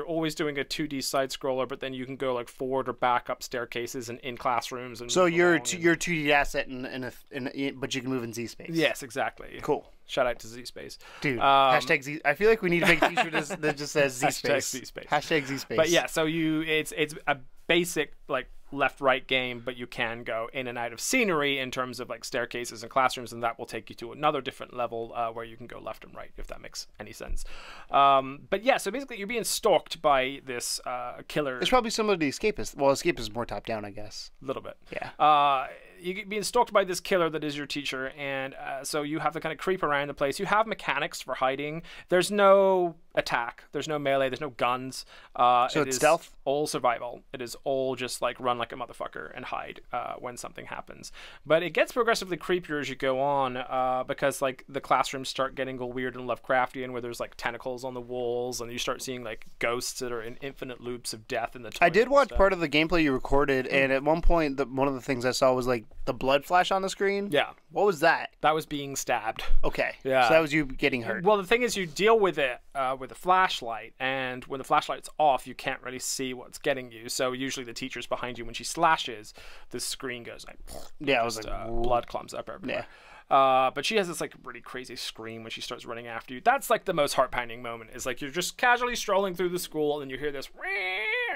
always doing a 2D side scroller, but then you can go like forward or back up staircases and in classrooms. And
so you're 2D asset but you can move in Z space.
Yes, exactly.
Cool.
Shout out to Z Space,
dude. Hashtag Z. I feel like we need to make a t-shirt that just says Z space. Hashtag Z space.
But yeah, so it's a basic like left-right game, but you can go in and out of scenery in terms of like staircases and classrooms, and that will take you to another different level where you can go left and right, if that makes any sense. But yeah, so basically you're being stalked by this killer.
It's probably similar to Escapist. Well, Escapist is more top-down, I guess.
A little bit.
Yeah.
You're being stalked by this killer that is your teacher, and so you have to kind of creep around the place. You have mechanics for hiding. There's no attack. There's no melee. There's no guns.
So it's stealth?
All survival. It is all just like run like a motherfucker and hide when something happens. But it gets progressively creepier as you go on because like the classrooms start getting all weird and Lovecraftian, where there's like tentacles on the walls, and you start seeing like ghosts that are in infinite loops of death in the toilet.
I did watch part of the gameplay you recorded, and at one point, one of the things I saw was like the blood flash on the screen.
Yeah.
What was that?
That was being stabbed.
Okay.
Yeah.
So that was you getting hurt.
Well, the thing is, you deal with it with a flashlight, and when the flashlight's off, you can't really see what's getting you. So usually the teacher's behind you. When she slashes, the screen goes like,
yeah, it was like
blood clumps up everywhere.
Yeah.
But she has this like really crazy scream when she starts running after you. That's like the most heart-pounding moment. Is like you're just casually strolling through the school, and you hear this,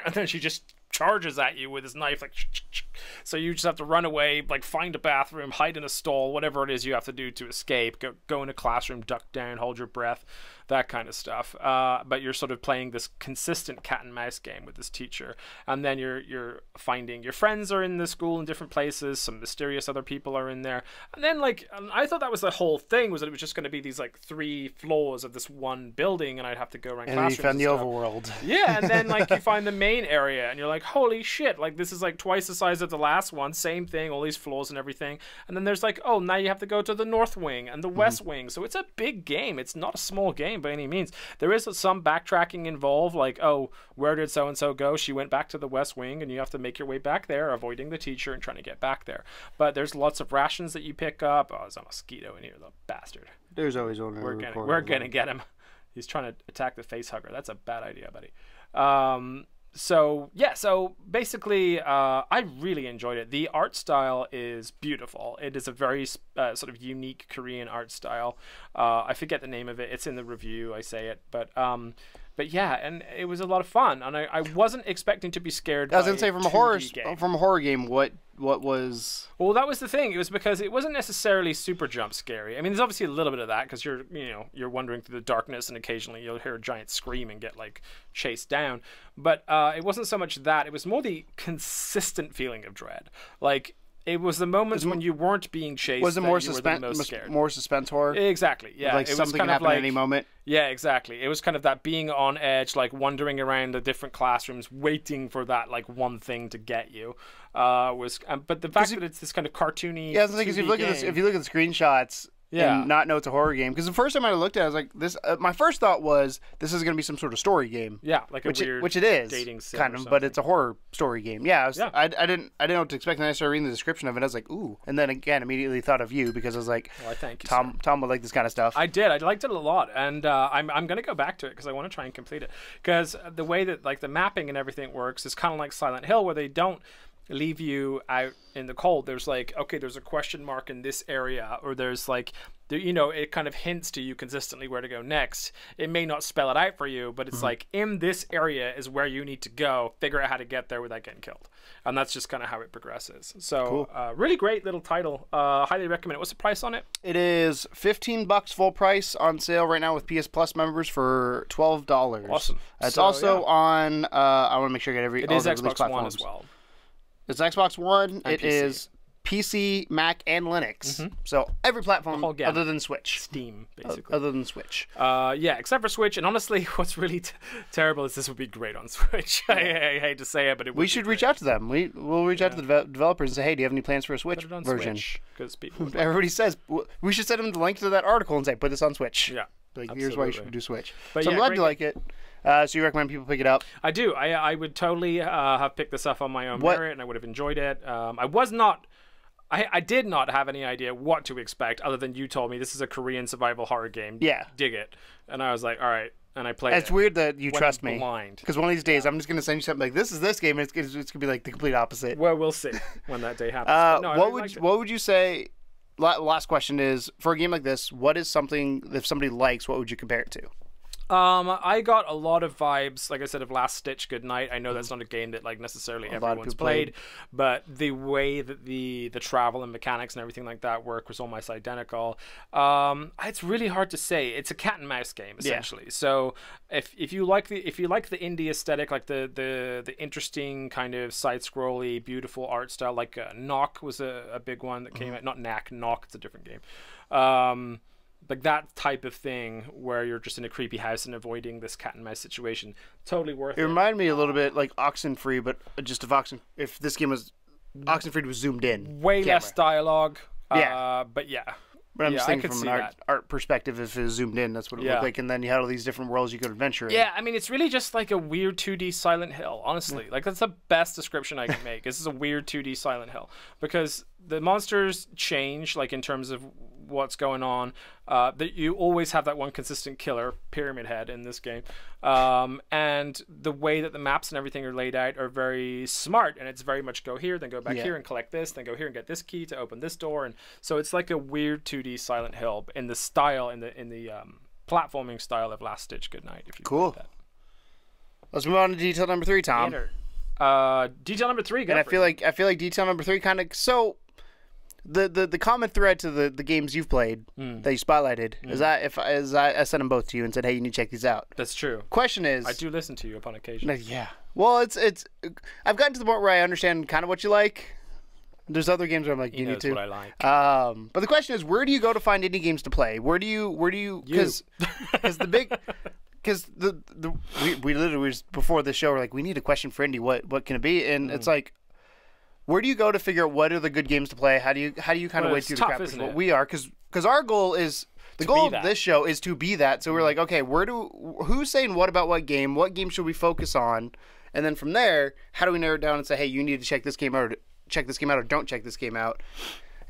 and then she just charges at you with his knife, like, So you just have to run away, like find a bathroom, hide in a stall, whatever it is you have to do to escape. Go in a classroom, duck down, hold your breath, that kind of stuff. But you're sort of playing this consistent cat and mouse game with this teacher, and then you're finding your friends are in the school in different places. Some mysterious other people are in there, and then I thought that was the whole thing, was that it was just going to be these like 3 floors of this one building, and I'd have to go around classrooms.
And you found the overworld.
Yeah, and then like you find the main area, and you're like, holy shit! Like this is like twice the size of the last one. Same thing, all these floors and everything. And then there's like, oh, now you have to go to the north wing and the west wing. So it's a big game. It's not a small game by any means. There is some backtracking involved, like, oh, where did so and so go? She went back to the west wing, and you have to make your way back there, avoiding the teacher and trying to get back there. But there's lots of rations that you pick up. Oh, there's a mosquito in here, the bastard.
There's always one.
We're gonna get him. He's trying to attack the face hugger. That's a bad idea, buddy. So basically, I really enjoyed it. The art style is beautiful. It is a very sort of unique Korean art style. I forget the name of it. It's in the review. I say it, but yeah, and it was a lot of fun. And I wasn't expecting to be scared.
I was gonna say from a horror game, what was?
Well, that was the thing. It was because it wasn't necessarily super jump scary. I mean, there's obviously a little bit of that because you're wandering through the darkness, and occasionally you'll hear a giant scream and get like chased down. But it wasn't so much that. It was more the consistent feeling of dread. Like, it was the moments when you weren't being chased.
Was it more suspense horror?
Exactly. Yeah,
like
it
something
was kind
can
of
happen
like,
at any moment.
Yeah, exactly. It was kind of that being on edge, like wandering around the different classrooms, waiting for that like one thing to get you. But the fact that it's this kind of cartoony.
Yeah, the thing is, if you look at the screenshots.
Yeah.
And not know it's a horror game. Because the first time I looked at it, I was like, "This." My first thought was, "This is going to be some sort of story game."
Yeah, like weird
which it is,
dating sim
kind of, but it's a horror story game. Yeah, I didn't know what to expect, and I started reading the description of it. I was like, "Ooh!" And then again, immediately thought of you because I was like,
"Well, thank you,
Tom would like this kind of stuff."
I did. I liked it a lot, and I'm going to go back to it because I want to try and complete it. Because the way that like the mapping and everything works is kind of like Silent Hill, where they don't leave you out in the cold. There's like, okay, there's a question mark in this area, or there's like, it kind of hints to you consistently where to go next. It may not spell it out for you, but it's like, in this area is where you need to go. Figure out how to get there without getting killed. And that's just kind of how it progresses. So cool. Really great little title. Highly recommend it. What's the price on it?
It is $15 full price, on sale right now with PS Plus members for $12.
Awesome.
It's also on, I want to make sure I get
it is Xbox One as well.
It's Xbox One.
And
it
PC.
Is PC, Mac, and Linux. So every platform other than Switch.
Steam, basically.
Other than Switch.
Yeah, except for Switch. And honestly, what's really terrible is this would be great on Switch. I hate to say it, but
we should reach out to them. We'll reach out to the developers and say, hey, do you have any plans for a Switch version?
Because people
everybody says we should send them the link to that article and say, put this on Switch.
Yeah.
Like, here's why you should do Switch.
But
so I'm glad you like it. So you recommend people pick it up?
I do. I would totally have picked this up on my own merit, and I would have enjoyed it. I did not have any idea what to expect, other than you told me this is a Korean survival horror game.
Yeah.
Dig it. And I was like, all right. And I played it.
It's weird that you trust me.
Blind.
Because one of these days, I'm just going to send you something like, this is this game, and it's going to be like the complete opposite.
Well, we'll see when that day happens.
What would you say... Last question is, for a game like this, what is something, if somebody likes, what would you compare it to?
I got a lot of vibes, like I said, of Last Stitch Goodnight. I know that's not a game that like necessarily everyone's played, but the way that the travel and mechanics and everything like that work was almost identical. It's really hard to say. It's a cat and mouse game essentially. Yeah. So if you like the indie aesthetic, like the interesting kind of side scrolly, beautiful art style, like Knock was a big one that came out. Not Knack, Knock. It's a different game. Like that type of thing where you're just in a creepy house and avoiding this cat and mouse situation. Totally worth it.
It reminded me a little bit like Oxenfree, but just if this game was Oxenfree was zoomed in.
Way less dialogue.
Yeah.
But yeah.
But I'm just thinking from an art perspective, if it was zoomed in, that's what it looked like. And then you had all these different worlds you could adventure in.
Yeah, I mean, it's really just like a weird 2D Silent Hill, honestly. Like, that's the best description I can make. This is a weird 2D Silent Hill. Because the monsters change, like, in terms of what's going on. That you always have that one consistent killer, Pyramid Head, in this game. And the way that the maps and everything are laid out are very smart, and it's very much go here, then go back here and collect this, then go here and get this key to open this door. And so it's like a weird 2D Silent Hill in the style, in the platforming style of Last Stitch Goodnight. If you
cool.
That.
Let's move on to detail number 3, Tom.
Detail number 3.
And I feel like detail number 3 kind of the common thread to the games you've played that you spotlighted is that if I sent them both to you and said, hey, you need to check these out.
That's true.
Question is,
I do listen to you upon occasion.
Yeah. Well, it's I've gotten to the point where I understand kind of what you like. There's other games where I'm like, you need to.
What I like.
But the question is, where do you go to find indie games to play? Where do you because we literally was before the show, we're like, we need a question for indie. What can it be? And it's like, where do you go to figure out what are the good games to play? How do you kind of wade through the crap? Is what we are, because our goal is the goal of this show is to be that. So we're like, okay, who's saying what about what game? What game should we focus on? And then from there, how do we narrow it down and say, hey, you need to check this game out, or don't check this game out?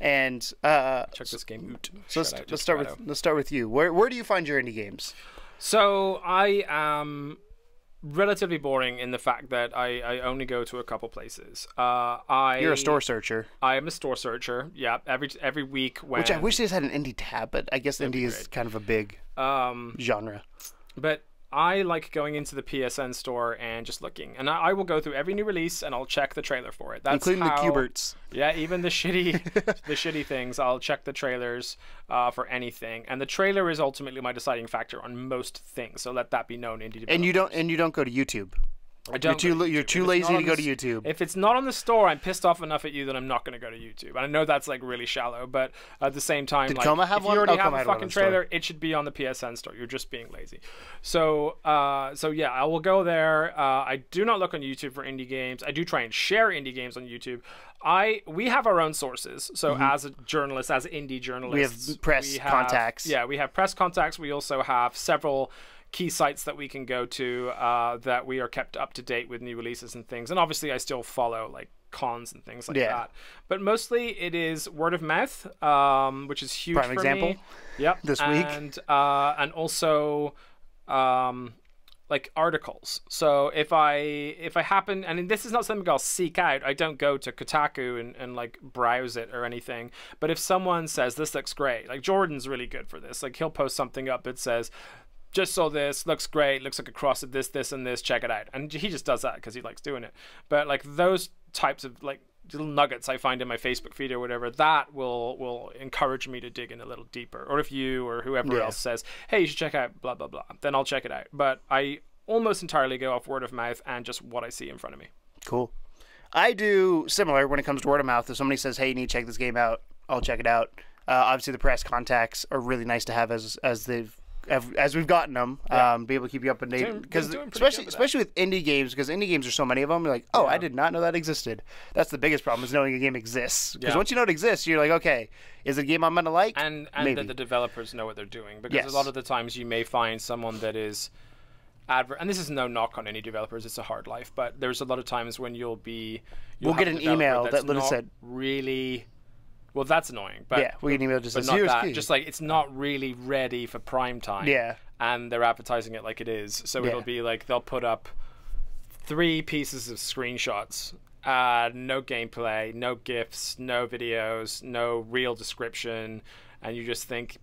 And
check this game out.
So let's start with you. Where do you find your indie games?
So I am relatively boring in the fact that I only go to a couple places.
You're a store searcher.
I am a store searcher. Yeah, every week
which I wish they had an indie tab, but I guess indie is kind of a big genre.
But I like going into the PSN store and just looking, and I will go through every new release and I'll check the trailer for it. That's
including the Cuberts.
Yeah, even the shitty things. I'll check the trailers for anything, and the trailer is ultimately my deciding factor on most things. So let that be known, indie developers.
And you don't go to YouTube.
I don't.
You're too lazy to go to YouTube.
If it's not on the store, I'm pissed off enough at you that I'm not going to go to YouTube. And I know that's like really shallow, but at the same time,
Did
like,
Coma have
if
one?
you already have
Coma
a
had one
fucking
on the store.
trailer, it should be on the PSN store. You're just being lazy. So yeah, I will go there. I do not look on YouTube for indie games. I do try and share indie games on YouTube. We have our own sources. So as a journalist, as indie journalists,
we have press contacts.
Yeah, we have press contacts. We also have several key sites that we can go to that we are kept up to date with new releases and things. And obviously I still follow like cons and things like that. But mostly it is word of mouth, which is huge
Prime
for
example.
me. Yep.
This week.
And also like articles. So if I happen, and this is not something I'll seek out, I don't go to Kotaku and like browse it or anything, but if someone says this looks great, like Jordan's really good for this, like he'll post something up that says, just saw this, looks great, looks like a cross of this, and this, check it out. And he just does that because he likes doing it. But like those types of like little nuggets I find in my Facebook feed or whatever, that will encourage me to dig in a little deeper. Or if you or whoever else says, hey, you should check out blah, blah, blah, then I'll check it out. But I almost entirely go off word of mouth and just what I see in front of me. Cool.
I do similar when it comes to word of mouth. If somebody says, hey, you need to check this game out, I'll check it out. Obviously, the press contacts are really nice to have as we've gotten them, be able to keep you up to date. Because especially with indie games, because indie games are so many of them, you're like, oh, I did not know that existed. That's the biggest problem, is knowing a game exists. Because once you know it exists, you're like, okay, is it a game I'm going to like?
And that the developers know what they're doing. Because a lot of the times you may find someone that is and this is no knock on any developers, it's a hard life, but there's a lot of times when you'll
get an email that literally said
really. Well, that's annoying. But
yeah, we can email just
but not that. Just like it's not really ready for prime time.
Yeah.
And they're advertising it like it is. So it'll be like they'll put up 3 pieces of screenshots, no gameplay, no GIFs, no videos, no real description, and you just think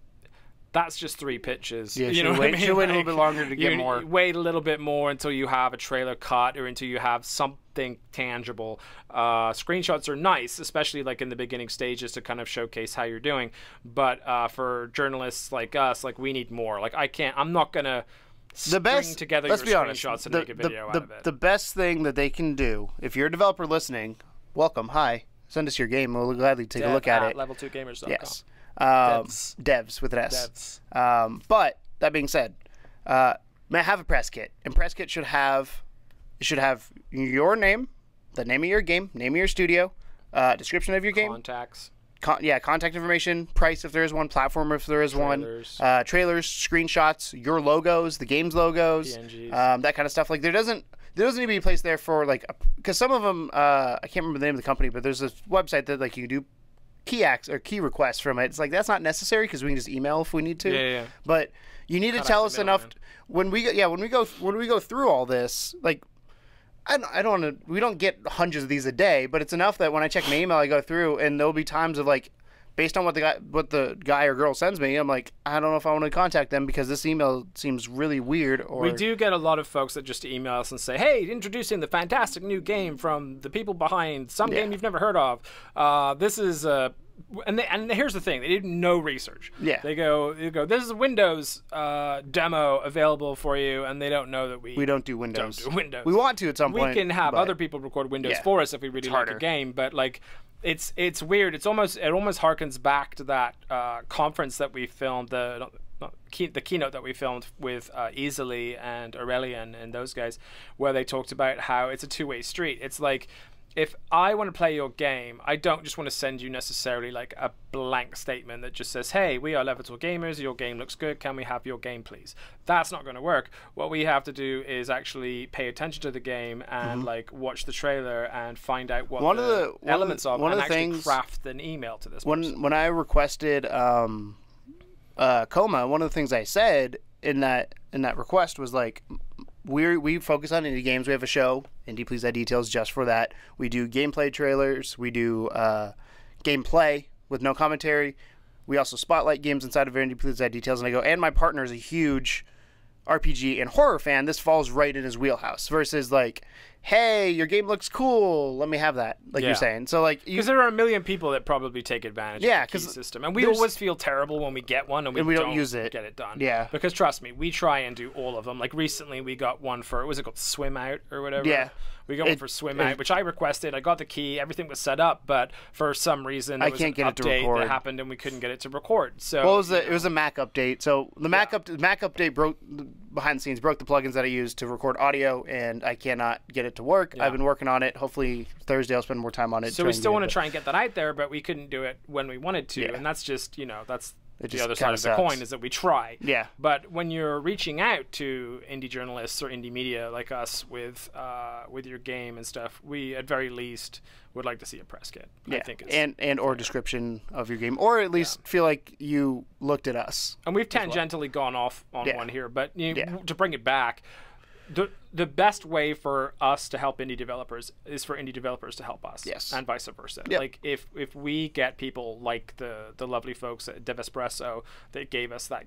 that's just 3 pictures.
Yeah,
you know what I mean?
Should wait a little bit longer to get more.
Wait a little bit more until you have a trailer cut or until you have something tangible. Screenshots are nice, especially like in the beginning stages to kind of showcase how you're doing. But for journalists like us, like we need more. Like I'm not gonna string together your screenshots and make a video out of it.
The best thing that they can do, if you're a developer listening, welcome, hi, send us your game. We'll gladly take a look at it.
Level2gamers.com.
Yes. Devs with an S. But that being said, have a press kit, and press kit should have your name, the name of your game, name of your studio, description of your game,
contacts,
contact information, price if there is one, platform if there is trailers. One, trailers, screenshots, your logos, the game's logos, PNGs. That kind of stuff. Like there doesn't need to be a place there for like, because some of them I can't remember the name of the company, but there's a website that like you do key requests from it. It's like that's not necessary because we can just email if we need to.
Yeah.
But you need to tell us enough when we go through all this. Like we don't get hundreds of these a day, but it's enough that when I check my email, I go through and there'll be times of like based on what the guy or girl sends me, I'm like, I don't know if I want to contact them because this email seems really weird. Or
we do get a lot of folks that just email us and say, hey, introducing the fantastic new game from the people behind some game you've never heard of. This is and here's the thing, they did no research.
Yeah.
They go, this is a Windows demo available for you, and they don't know that we
don't do Windows.
Don't do Windows.
We want to at some point.
We can have other people record Windows for us if we really like a game, but like it's weird. It almost harkens back to that conference that we filmed, the keynote that we filmed with Easily and Aurelian and those guys, where they talked about how it's a two-way street. It's like, if I want to play your game, I don't just want to send you necessarily like a blank statement that just says, hey, we are Level 2 gamers, your game looks good, can we have your game please? That's not going to work. What we have to do is actually pay attention to the game and like watch the trailer and find out what the elements of and actually craft an email to this person.
When I requested Coma, one of the things I said in that request was like, we focus on indie games. We have a show, Indie Please Add Details, just for that. We do gameplay trailers. We do gameplay with no commentary. We also spotlight games inside of Indie Please Add Details. And I go, and my partner is a huge RPG and horror fan. This falls right in his wheelhouse. Versus like, hey, your game looks cool, let me have that, like you're saying. So like,
because there are a million people that probably take advantage of the key system, and we always feel terrible when we get one and we don't use it, get it done.
Yeah,
because trust me, we try and do all of them. Like recently, we got one for, was it called Swim Out or whatever?
Yeah.
We got one for Swim Out, which I requested. I got the key, everything was set up, but for some reason there was an update that happened and we couldn't get it to record. So
it was a Mac update. So the Mac update broke behind the scenes, broke the plugins that I used to record audio, and I cannot get it to work. I've been working on it. Hopefully Thursday I'll spend more time on it.
So we still want to try and get that out there, but we couldn't do it when we wanted to, and that's just, that's the other side of the coin, is that we try.
Yeah.
But when you're reaching out to indie journalists or indie media like us with your game and stuff, we at very least would like to see a press kit.
Yeah.
I think it's
or description of your game, or at least feel like you looked at us.
And we've tangentially gone off on one here, but to bring it back, the best way for us to help indie developers is for indie developers to help us.
Yes.
And vice versa.
Yep.
Like if we get people like the lovely folks at Devespresso that gave us that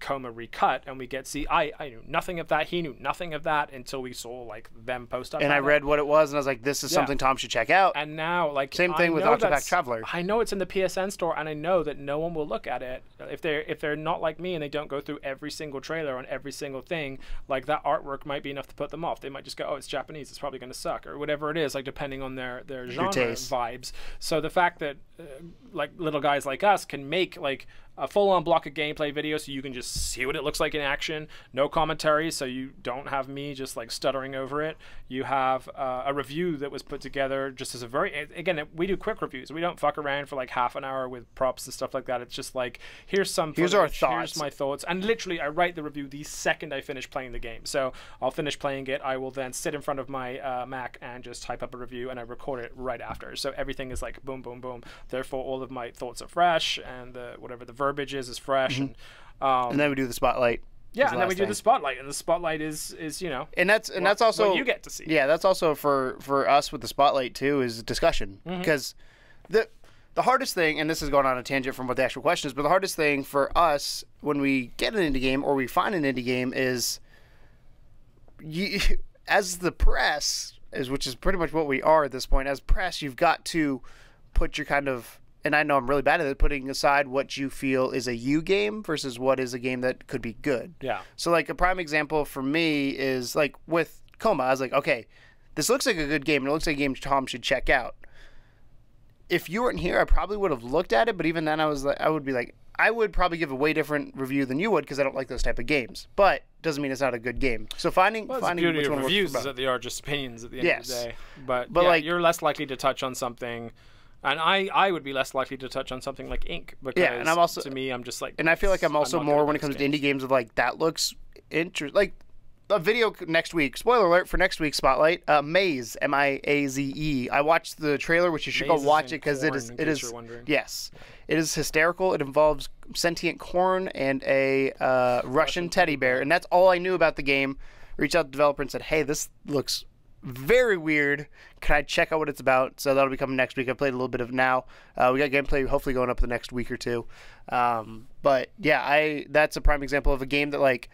Coma Recut, and we get, I knew nothing of that, he knew nothing of that until we saw like them post up.
And I read what it was, and I was like, this is something Tom should check out.
And now, like,
same thing with Octopath Traveler.
I know it's in the PSN store, and I know that no one will look at it if they're not like me and they don't go through every single trailer on every single thing. Like that artwork might be enough to put them off. They might just go, oh, it's Japanese, it's probably going to suck, or whatever it is, like depending on their genre vibes. So the fact that like little guys like us can make like a full-on block of gameplay video so you can just see what it looks like in action, no commentary, so you don't have me just like stuttering over it. You have a review that was put together just as a again, we do quick reviews. We don't fuck around for like half an hour with props and stuff like that. It's just like, here's our thoughts, here's my thoughts, and literally I write the review the second I finish playing the game. So I'll finish playing it, I will then sit in front of my Mac and just type up a review, and I record it right after. So everything is like boom, boom, boom. Therefore, all of my thoughts are fresh, and whatever the verbiage is fresh. And
then we do the spotlight.
And then we do the spotlight, and the spotlight is
and that's also
what you get to see.
Yeah, that's also for us with the spotlight too, is discussion, because the hardest thing, and this is going on a tangent from what the actual question is, but the hardest thing for us when we get an indie game or we find an indie game is as the press, which is pretty much what we are at this point, as press, you've got to put your kind of, and I know I'm really bad at it, putting aside what you feel is a you game versus what is a game that could be good.
Yeah.
So like a prime example for me is like with Coma, I was like, okay, this looks like a good game, and it looks like a game Tom should check out. If you weren't here, I probably would have looked at it, but even then I would be like, I would probably give a way different review than you would, because I don't like those type of games. But doesn't mean it's not a good game. So finding
the beauty
which
of
one
reviews
works
is that they are just opinions at the end of the day. But
yeah,
like, you're less likely to touch on something, and I would be less likely to touch on something like Ink, because
and I'm also,
to me, I'm just like,
and I feel like I'm also more when it comes to indie games of like, that looks interesting. Like a video next week, spoiler alert for next week's spotlight, Maze, Miaze. I watched the trailer, which you should go watch it, because it is yes, it is hysterical. It involves sentient corn and a Russian teddy bear, and that's all I knew about the game. Reached out to the developer and said, hey, this looks very weird. Can I check out what it's about? So that'll be coming next week. I played a little bit of it now. We got gameplay hopefully going up the next week or two. But yeah, that's a prime example of a game that like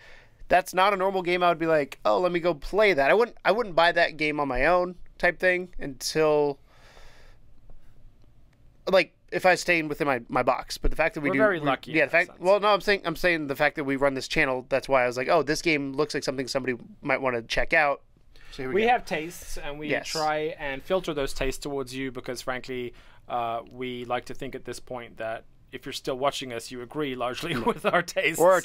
that's not a normal game. I would be like, oh, let me go play that. I wouldn't buy that game on my own type thing until like if I stayed within my box. But the fact that we're
very lucky.
Yeah, the fact. Well, no, I'm saying the fact that we run this channel. That's why I was like, oh, this game looks like something somebody might want to check out. So here
we
go.
have tastes, and we try and filter those tastes towards you because, frankly, we like to think at this point that if you're still watching us, you agree largely with our tastes.
Or our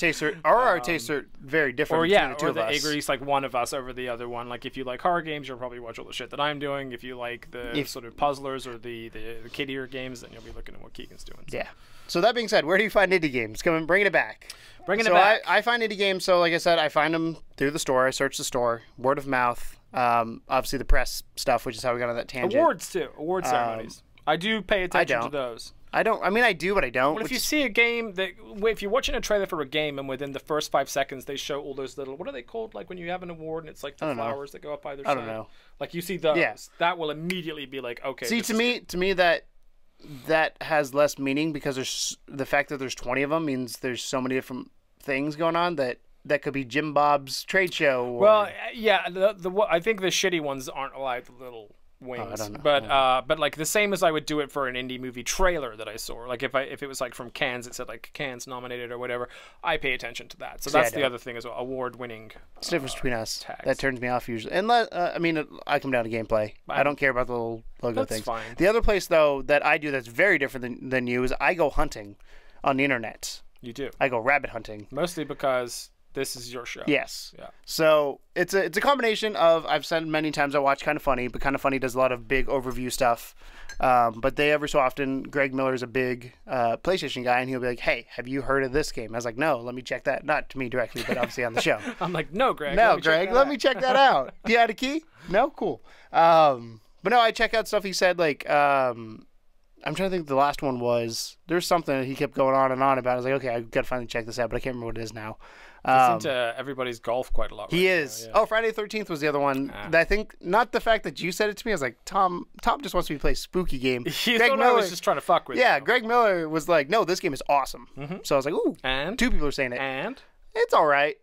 tastes are very different.
Or
between the two
or
of us.
agrees like one of us over the other one. Like if you like horror games, you'll probably watch all the shit that I'm doing. If you like the sort of puzzlers or the kiddier games, then you'll be looking at what Keegan's doing. So.
Yeah. So that being said, where do you find indie games? Bringing it back.
Bringing it back.
I find indie games. So like I said, I find them through the store. I search the store, word of mouth. Obviously the press stuff, which is how we got on that tangent.
Awards too. Award ceremonies. I do pay attention to those.
I don't. I mean, I do, but I don't.
Well, if you see a game if you're watching a trailer for a game and within the first 5 seconds they show all those little, what are they called? Like when you have an award and it's like the flowers that go up either side.
I don't know.
Like you see those, that will immediately be like, okay.
See, to me that has less meaning because there's the fact that there's 20 of them means there's so many different things going on that could be Jim Bob's trade show. Or...
Well, yeah, I think the shitty ones aren't like the little wings,
I don't know.
but like the same as I would do it for an indie movie trailer that I saw. Like if it was like from Cannes, it said like Cannes nominated or whatever. I pay attention to that. So that's the other thing as well. Award winning.
It's the difference between us.
Tags.
That turns me off usually. Unless I mean, I come down to gameplay. I don't care about the little logo
that's
things.
Fine.
The other place though that I do that's very different than you is I go hunting on the internet.
You do.
I go rabbit hunting.
Mostly because this is your show.
Yes.
Yeah.
So it's a combination of, I've said many times I watch Kind of Funny, but Kind of Funny does a lot of big overview stuff. But they every so often, Greg Miller's a big PlayStation guy, and he'll be like, hey, have you heard of this game? I was like, no, let me check that. Not to me directly, but obviously on the show.
I'm like, no, Greg.
No, Greg, let me check that out. Do you have a key? No? Cool. But no, I check out stuff he said, like, I'm trying to think the last one was, there's something that he kept going on and on about. I was like, okay, I've got to finally check this out, but I can't remember what it is now.
He's into everybody's golf quite a lot.
He is. Now, yeah. Oh, Friday the 13th was the other one. I think, not the fact that you said it to me. I was like, Tom just wants me to play a spooky game.
Greg Miller was just trying to fuck with
Yeah,
you.
Greg Miller was like, no, this game is awesome. So I was like, ooh.
And?
2 people are saying it.
And?
It's all right.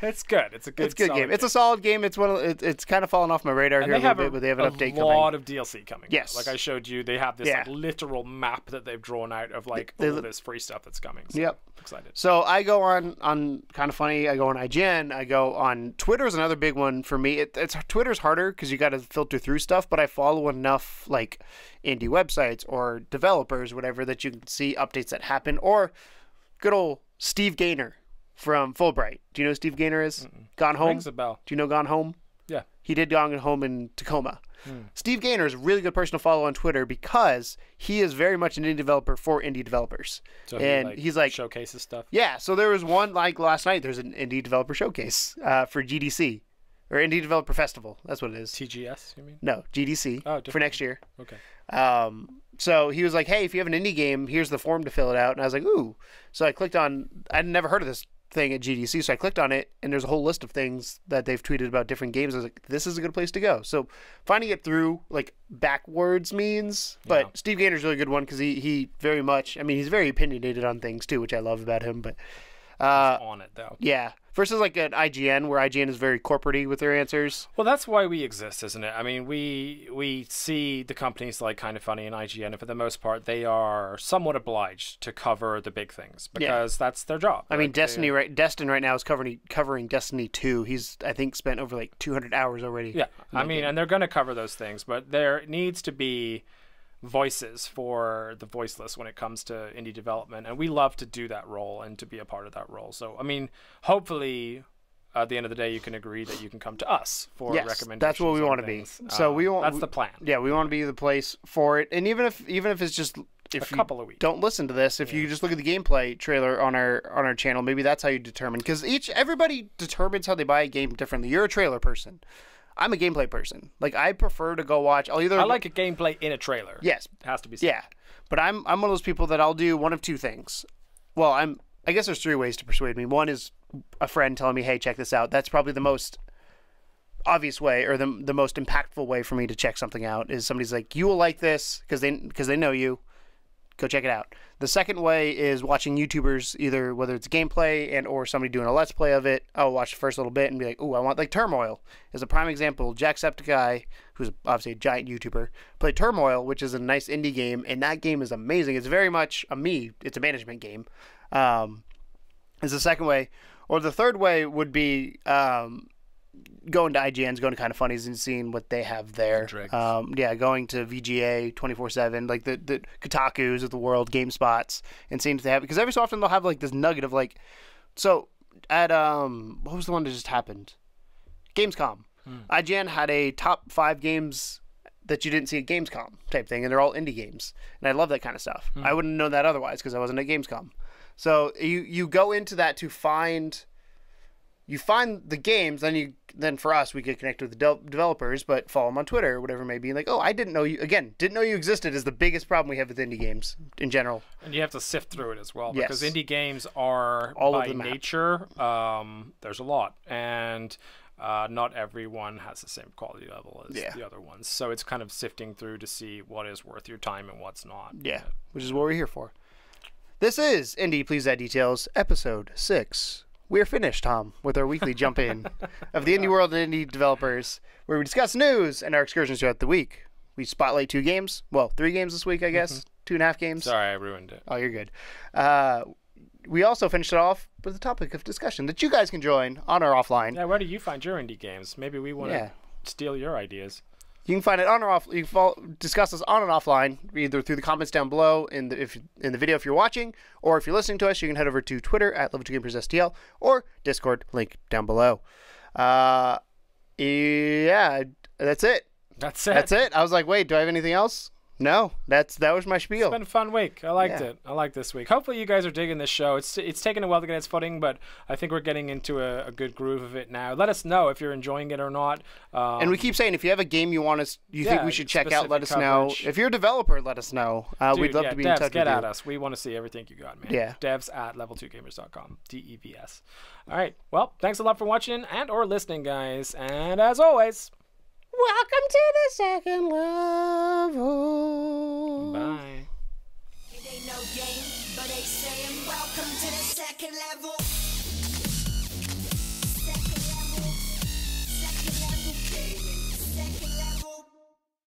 It's good. It's a good
game. It's a solid game. It's it's kind of fallen off my radar here a little bit, but they have an update coming.
A lot of DLC coming.
Yes.
Like I showed you, they have this like literal map that they've drawn out of like all of this free stuff that's coming. So
yep.
Excited.
So I go on Kind of Funny. I go on IGN. I go on Twitter is another big one for me. Twitter's harder because you got to filter through stuff, but I follow enough like indie websites or developers, whatever, that you can see updates that happen. Or good old Steve Gaynor from Fulbright. Do you know who Steve Gaynor is? Gone Home?
Rings a bell.
Do you know Gone Home?
Yeah.
He did Gone Home in Tacoma. Steve Gaynor is a really good person to follow on Twitter because he is very much an indie developer for indie developers.
So
he's like
showcases stuff?
Yeah. So there was one like last night. There's an indie developer showcase for GDC. Or Indie Developer Festival. That's what it is.
TGS, you mean?
No, GDC for next year.
Okay.
So he was like, hey, if you have an indie game, here's the form to fill it out. And I was like, ooh. So I clicked on, I'd never heard of this thing at GDC, so I clicked on it, and there's a whole list of things that they've tweeted about different games. I was like, this is a good place to go. So finding it through, like, backwards means, but Steve Gaynor's a really good one because he very much, I mean, he's very opinionated on things, too, which I love about him, but...
on it, though.
Yeah. Versus like an IGN, where IGN is very corporate-y with their answers.
Well, that's why we exist, isn't it? I mean, we see the companies like Kind of Funny and IGN, and for the most part, they are somewhat obliged to cover the big things because that's their job.
I mean, Destin right now is covering Destiny 2. He's, I think, spent over like 200 hours already.
Yeah, I mean, and they're going to cover those things, but there needs to be voices for the voiceless when it comes to indie development, and we love to do that role and to be a part of that role. So I mean, hopefully at the end of the day you can agree that you can come to us for recommendations.
That's what we want to be. So
that's the plan.
Yeah, we want to be the place for it. And even if it's just a
couple of weeks,
don't listen to this, if you just look at the gameplay trailer on our channel, maybe that's how you determine, because everybody determines how they buy a game differently. You're a trailer person. I'm a gameplay person. Like, I prefer to go watch. I
like a gameplay in a trailer.
Yes,
it has to be said.
Yeah, but I'm one of those people that I'll do one of two things. Well, I guess there's 3 ways to persuade me. One is a friend telling me, "Hey, check this out." That's probably the most obvious way, or the most impactful way for me to check something out is somebody's like, you will like this because they know you. Go check it out. The second way is watching YouTubers, either whether it's gameplay and or somebody doing a let's play of it. I'll watch the first little bit and be like, ooh, I want like Turmoil is a prime example. Jacksepticeye, who's obviously a giant YouTuber, played Turmoil, which is a nice indie game, and that game is amazing. It's very much it's a management game. Is the second way. Or the third way would be going to IGN's, going to Kind of Funnies and seeing what they have there. Going to VGA 24/7, like the Kotakus of the world, GameSpots, and seeing if they have, because every so often they'll have like this nugget of like, so at what was the one that just happened? Gamescom. IGN had a top 5 games that you didn't see at Gamescom type thing, and they're all indie games, and I love that kind of stuff. I wouldn't know that otherwise because I wasn't at Gamescom. So you go into that to find. You find the games, then for us, we get connected with the developers, but follow them on Twitter or whatever it may be. Like, oh, I didn't know you existed is the biggest problem we have with indie games in general.
And you have to sift through it as well,
Yes.
because indie games are,
all
by
over the map.
nature, there's a lot. And not everyone has the same quality level as the other ones. So it's kind of sifting through to see what is worth your time and what's not.
Yeah, which is what we're here for. This is Indie Please Add Details, episode 6. We're finished, Tom, with our weekly jump in of the indie world and indie developers, where we discuss news and our excursions throughout the week. We spotlight 2 games. Well, 3 games this week, I guess. 2.5 games.
Sorry, I ruined it.
Oh, you're good. We also finished it off with a topic of discussion that you guys can join on or offline.
Yeah, where do you find your indie games? Maybe we want to steal your ideas.
You can find it on or off. You can discuss us on and offline, either through the comments down below in the video if you're watching, or if you're listening to us, you can head over to Twitter at Level2GamersSTL or Discord link down below. That's it.
That's it.
I was like, wait, do I have anything else? No, that was my spiel.
It's been a fun week. I liked it. I like this week. Hopefully you guys are digging this show. It's taken a while to get its footing, but I think we're getting into a good groove of it now. Let us know if you're enjoying it or not.
And we keep saying, if you have a game you think we should check out, let us know. If you're a developer, let us know. We'd love to be in touch with you.
Get at us. We want to see everything you got, man.
Yeah.
Devs at level2gamers.com. DEVS. All right. Well, thanks a lot for watching and or listening, guys. And as always,
welcome to the second level.
bye.